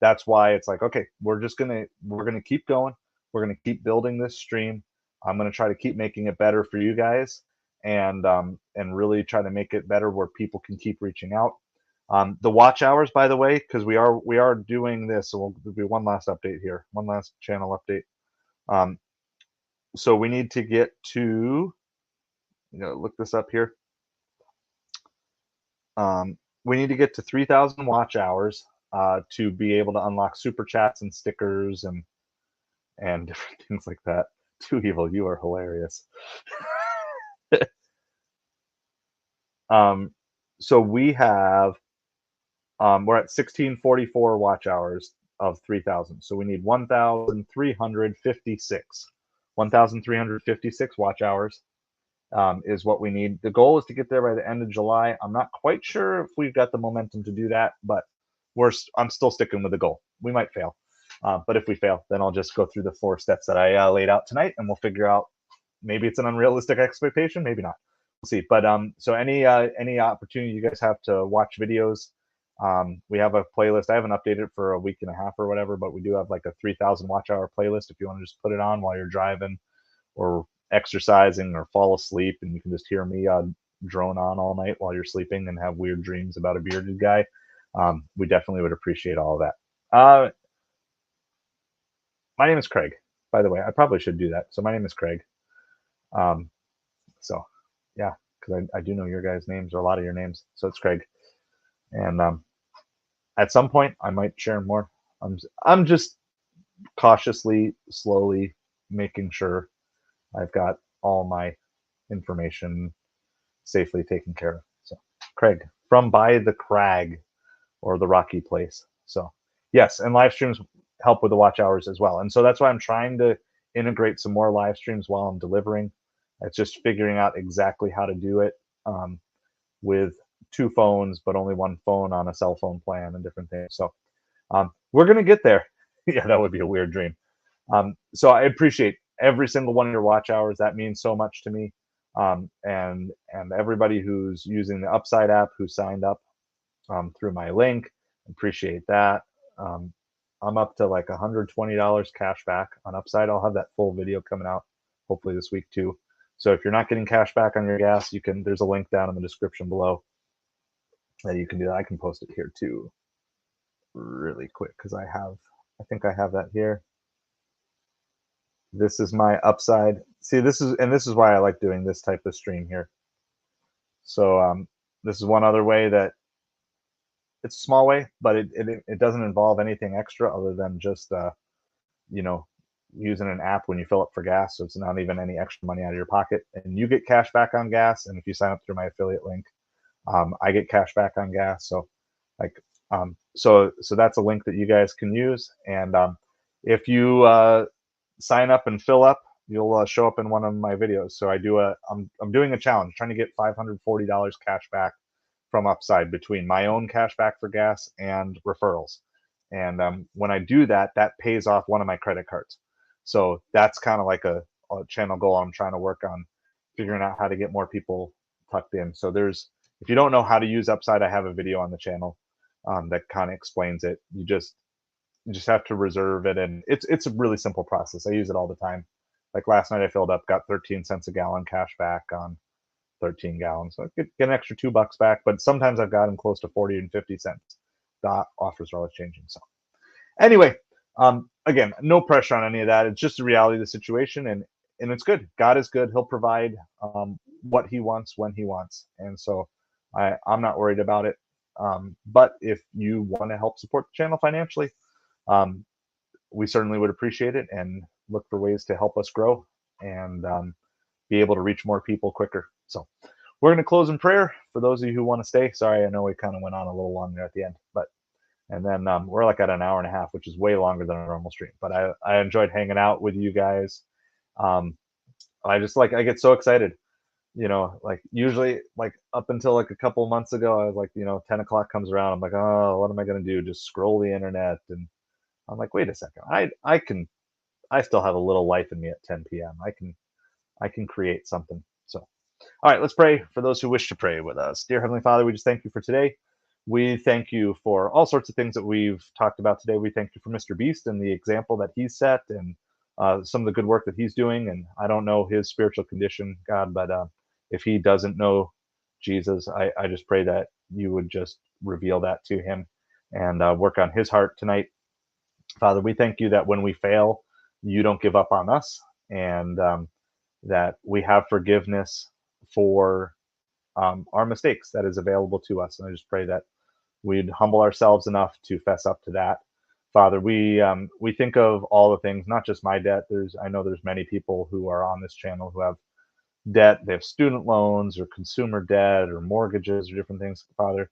that's why it's like, okay, we're gonna keep going. We're gonna keep building this stream. I'm gonna try to keep making it better for you guys, and really try to make it better where people can keep reaching out. The watch hours, by the way, because we are doing this, so we'll do one last update here, one last channel update. So we need to get to, look this up here. We need to get to 3,000 watch hours to be able to unlock super chats and stickers and different things like that. Too Evil, you are hilarious. So we have we're at 1644 watch hours of 3,000. So we need 1,356. 1,356 watch hours is what we need. The goal is to get there by the end of July. I'm not quite sure if we've got the momentum to do that, but I'm still sticking with the goal. We might fail. But if we fail, then I'll just go through the 4 steps that I laid out tonight, and we'll figure out maybe it's an unrealistic expectation, maybe not. We'll see. But so any opportunity you guys have to watch videos, we have a playlist. I haven't updated it for a week and a half or whatever, but we do have like a 3,000 watch hour playlist if you want to just put it on while you're driving or exercising or fall asleep, and you can just hear me drone on all night while you're sleeping and have weird dreams about a bearded guy. We definitely would appreciate all of that. My name is Craig, by the way. I probably should do that. So my name is Craig. So yeah, because I do know your guys' names, or a lot of your names. So it's Craig. And at some point I might share more. I'm just cautiously, slowly making sure I've got all my information safely taken care of. So Craig from By the Crag, or the Rocky Place. So yes, and live streams help with the watch hours as well. And so that's why I'm trying to integrate some more live streams while I'm delivering. It's just figuring out exactly how to do it with 2 phones, but only 1 phone on a cell phone plan and different things. So we're going to get there. Yeah, that would be a weird dream. So I appreciate every single one of your watch hours. That means so much to me. And everybody who's using the Upside app, who signed up through my link, appreciate that. I'm up to like $120 cash back on Upside. I'll have that full video coming out hopefully this week too. So if you're not getting cash back on your gas, there's a link down in the description below that you can do that. I can post it here too really quick because I think I have that here. This is my Upside. See, this is why I like doing this type of stream here. So this is one other way that it's a small way, but it doesn't involve anything extra other than just using an app when you fill up for gas. So it's not even any extra money out of your pocket, and you get cash back on gas. And if you sign up through my affiliate link, I get cash back on gas. So like so that's a link that you guys can use. And if you sign up and fill up, you'll show up in one of my videos. So I'm doing a challenge, trying to get $540 cash back from Upside between my own cash back for gas and referrals. And when I do that, that pays off one of my credit cards. So that's kind of like a channel goal I'm trying to work on, figuring out how to get more people tucked in. So if you don't know how to use Upside, I have a video on the channel that kind of explains it. You just have to reserve it, and it's a really simple process. I use it all the time. Like last night I filled up, got 13 cents a gallon cash back on 13 gallons. So I get an extra $2 back, but sometimes I've gotten close to 40 and 50 cents. The offers are always changing. So anyway, again, no pressure on any of that. It's just the reality of the situation, and it's good. God is good. He'll provide what He wants when He wants, and so I'm not worried about it. But if you want to help support the channel financially, um, we certainly would appreciate it and look for ways to help us grow and be able to reach more people quicker. So we're going to close in prayer for those of you who want to stay. Sorry, I know we kind of went on a little long there at the end, but and then we're like at an hour and a half, which is way longer than our normal stream. But I enjoyed hanging out with you guys. I just I get so excited. Like usually like up until like a couple months ago, I was like, 10 o'clock comes around. I'm like, oh, what am I going to do? Just scroll the internet. And I'm like, wait a second. I still have a little life in me at 10 p.m. I can create something. So, all right, let's pray for those who wish to pray with us. Dear Heavenly Father, we just thank you for today. We thank you for all sorts of things that we've talked about today. We thank you for Mr. Beast and the example that he's set and some of the good work that he's doing. And I don't know his spiritual condition, God, but if he doesn't know Jesus, I just pray that you would just reveal that to him and work on his heart tonight. Father, we thank you that when we fail, you don't give up on us, and that we have forgiveness for our mistakes that is available to us. And I just pray that we'd humble ourselves enough to fess up to that. Father, we think of all the things, not just my debt. I know there's many people who are on this channel who have debt. They have student loans or consumer debt or mortgages or different things. Father,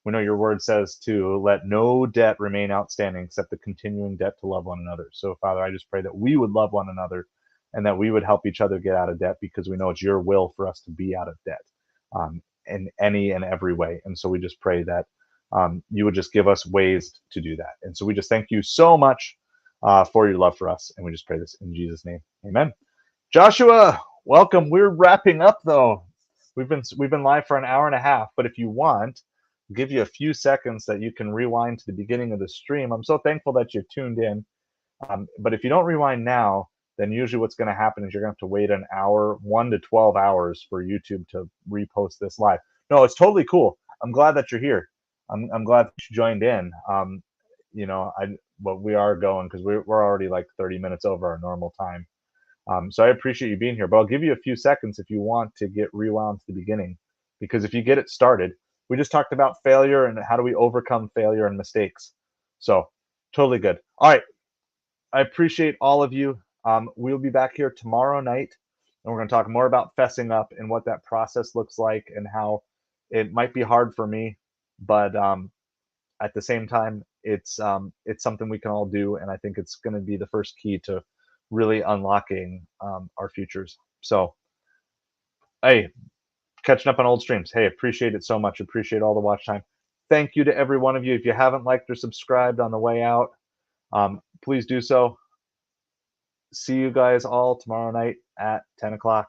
we know your word says to let no debt remain outstanding except the continuing debt to love one another. So, Father, I just pray that we would love one another and that we would help each other get out of debt, because we know it's your will for us to be out of debt in any and every way. And so we just pray that you would just give us ways to do that. And so we just thank you so much for your love for us. And we just pray this in Jesus' name. Amen. Joshua, welcome. We're wrapping up though. We've been live for an hour and a half, but if you want, I'll give you a few seconds that you can rewind to the beginning of the stream. I'm so thankful that you've tuned in. But if you don't rewind now, then usually what's going to happen is you're going to have to wait an hour, 1 to 12 hours for YouTube to repost this live. No, it's totally cool. I'm glad that you're here. I'm glad that you joined in. But we are going because we're already like 30 minutes over our normal time. So I appreciate you being here, but I'll give you a few seconds if you want to get rewound to the beginning, because if you get it started, we just talked about failure and how do we overcome failure and mistakes. So totally good. All right. I appreciate all of you. We'll be back here tomorrow night, and we're going to talk more about fessing up and what that process looks like and how it might be hard for me, but at the same time, it's something we can all do, and I think it's going to be the first key to really unlocking our futures. So, hey, catching up on old streams. Hey, appreciate it so much. Appreciate all the watch time. Thank you to every one of you. If you haven't liked or subscribed on the way out, please do so. See you guys all tomorrow night at 10 o'clock.